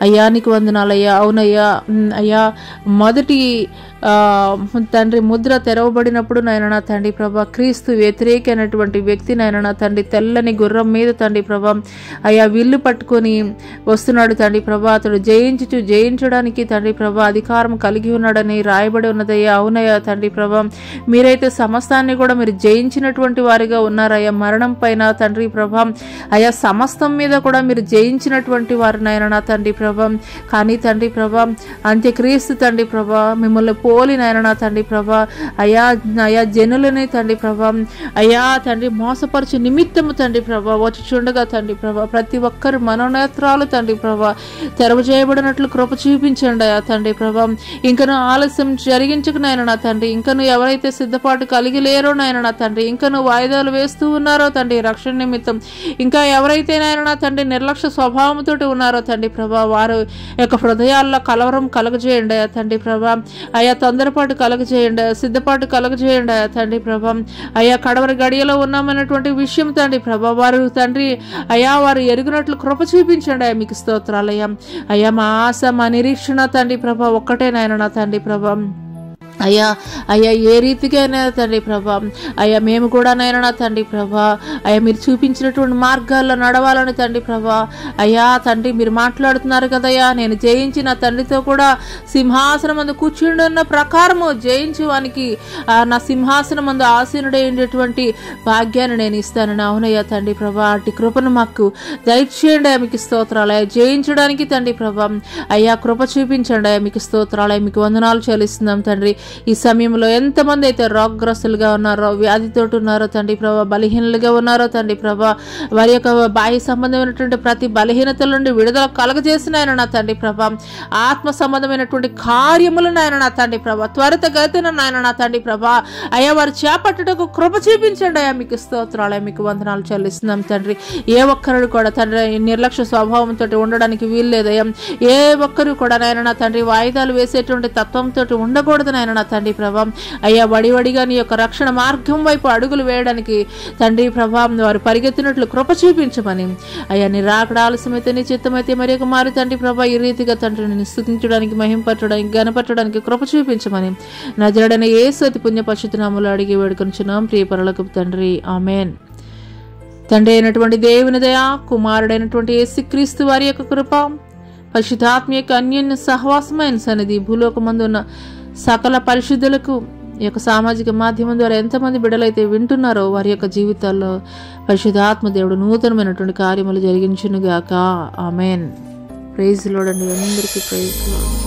Speaker 1: అయ్యా నీకు వందనాలు అయ్యా. అవునయ్యా అయ్యా, మొదటి తండ్రి ముద్ర తెరవబడినప్పుడు నాయన నా తండ్రి ప్రభా క్రీస్తు వ్యతిరేక అయినటువంటి వ్యక్తి నాయన నా తండ్రి తెల్లని గుర్రం మీద తండ్రి ప్రభా అయ్యా విల్లు పట్టుకొని వస్తున్నాడు తండ్రి ప్రభా. అతడు జయించడానికి తండ్రి ప్రభా అధికారం కలిగి ఉన్నాడని రాయబడి ఉన్నదయ్యా. అవునయ్యా తండ్రి ప్రభా, మీరైతే సమస్తాన్ని కూడా మీరు జయించినటువంటి వారిగా ఉన్నారయ్యా. మరణం పైన తండ్రి ప్రభా అయ్యా సమస్తం మీద కూడా మీరు జయించినటువంటి వారు నాయన నా తండ్రి ప్రభా. కానీ తండ్రి ప్రభా అంత్యక్రీస్తు తండ్రి ప్రభా మిమ్మల్ని పోలి నాయన నా తండ్రి ప్రభా అయా జనులని తండ్రి ప్రభా అయ్యా తండ్రి మోసపరచు నిమిత్తము తండ్రి ప్రభా వచ్చి చూడగా తండ్రి ప్రభా ప్రతి ఒక్కరు మనోనేత్రాలు తండ్రి ప్రభా తెరవ చేయబడినట్లు కృప చూపించండి అయ్యా తండ్రి ప్రభా. ఇంకను ఆలస్యం జరిగించకు నాయన నా తండ్రి. ఇంకను ఎవరైతే సిద్ధపాటు కలిగి లేరో నాయన నా తండ్రి, ఇంకను వాయిదాలు వేస్తూ ఉన్నారో తండ్రి రక్షణ నిమిత్తం, ఇంకా ఎవరైతే నాయన నా తండ్రి నిర్లక్ష్య స్వభావంతో ఉన్నారో తండ్రి ప్రభా వారు యొక్క హృదయాల్లో కలవరం కలగజేయండి అయ్యా తండ్రి ప్రభా. అయ్యా తొందరపాటు కలగజేయండి, సిద్ధపాటు కలగజేయండి అయ్యా తండ్రి ప్రభా. అయ్యా కడవరి గడియలో ఉన్నామన్నటువంటి విషయం తండ్రి ప్రభా వారు తండ్రి అయ్యా వారు ఎరుగునట్లు కృప చూపించండి అయ్యా. మీకు స్తోత్రాలయ్యా. అయ్యా మా ఆశ మా నిరీక్షణ తండ్రి ప్రభా ఒక్కటే నాయన నా తండ్రి ప్రభా. అయ్యా ఏ రీతిగానే తండ్రి ప్రభా అయ్యా మేము కూడా నాయన తండ్రి ప్రభా అయ్యా మీరు చూపించినటువంటి మార్గాల్లో నడవాలని తండ్రి ప్రభా. అయ్యా తండ్రి మీరు మాట్లాడుతున్నారు కదయ్యా, నేను జయించి నా తండ్రితో కూడా సింహాసనం మందు కూర్చుండున్న ప్రకారము జయించువానికి నా సింహాసనం మందు ఆసీనుడైనటువంటి భాగ్యాన్ని నేను ఇస్తానని. అవునయ్యా తండ్రి ప్రభా అట్టి కృపను మాకు దయచేయండి అయ్యా. మీకు స్తోత్రాలు అయ్యా. జయించడానికి తండ్రి ప్రభా అయ్యా కృప చూపించండి అయ్యా. మీకు స్తోత్రాలు అయ్యా. మీకు వందనాలు చెల్లిస్తున్నాం తండ్రి. ఈ సమయంలో ఎంతమంది అయితే రోగగ్రస్తులుగా ఉన్నారో, వ్యాధితో ఉన్నారో తండ్రి ప్రభా, బలహీనలుగా ఉన్నారో తండ్రి ప్రభా, వారి యొక్క బాహ్య సంబంధమైనటువంటి ప్రతి బలహీనతల నుండి విడుదల కలగజేసిన ఆయన నా తండ్రి ప్రభా, ఆత్మ సంబంధమైనటువంటి కార్యములను ఆయన నా తండ్రి ప్రభా త్వరితగతిన నాయన నా తండ్రి ప్రభా అయ్యా వారు చేపట్టుటకు కృప చూపించండి అయ్యా. మీకు స్తోత్రాలు, మీకు వందనాలు చెల్లిస్తున్నాం తండ్రి. ఏ ఒక్కరు కూడా తండ్రి నిర్లక్ష్య స్వభావంతో ఉండడానికి వీల్లేదయ్యా. ఏ ఒక్కరు కూడా నాయన నా తండ్రి వాయిదాలు వేసేటువంటి తత్వంతో ఉండకూడదు నాయన నా తండ్రి ప్రభా. అయ్యా వడివడిగా నీ యొక్క రక్షణ మార్గం వైపు అడుగులు వేయడానికి తండ్రి ప్రభా వారు పరిగెత్తినట్లు కృప చూపించమని అయ్యా. నీ రాకడ ఆలస్యమైతే నీ చిత్తమైతే మరి ఒక మారి తండ్రి ప్రభా ఈ రీతిగా తండ్రిని స్తుతించడానికి, మహింపట్టడానికి, గణపట్టడానికి కృప చూపించమని నజరుడైన యేసు అతి పుణ్య పరిశుద్ధ నామములో అడిగి వేడుకొనుచున్నాం ప్రియ పరలోకపు తండ్రి. ఆమేన్. తండ్రి అయినటువంటి దేవుని దయ, కుమారుడైనటువంటి యేసుక్రీస్తు వారి యొక్క కృప, పరిశుద్ధాత్మ యొక్క అన్యోన్య సహవాసమైన సన్నిధి, భూలోకమందు ఉన్న సకల పరిశుద్ధులకు ఈ యొక్క సామాజిక మాధ్యమం ద్వారా ఎంతమంది బిడ్డలైతే వింటున్నారో వారి యొక్క జీవితాల్లో పరిశుద్ధాత్మ దేవుడు నూతనమైనటువంటి కార్యములు జరిగించునుగాక. ఆమెన్. ప్రైజ్ లార్డ్ అండి, అందరికీ ప్రైజ్ లార్డ్.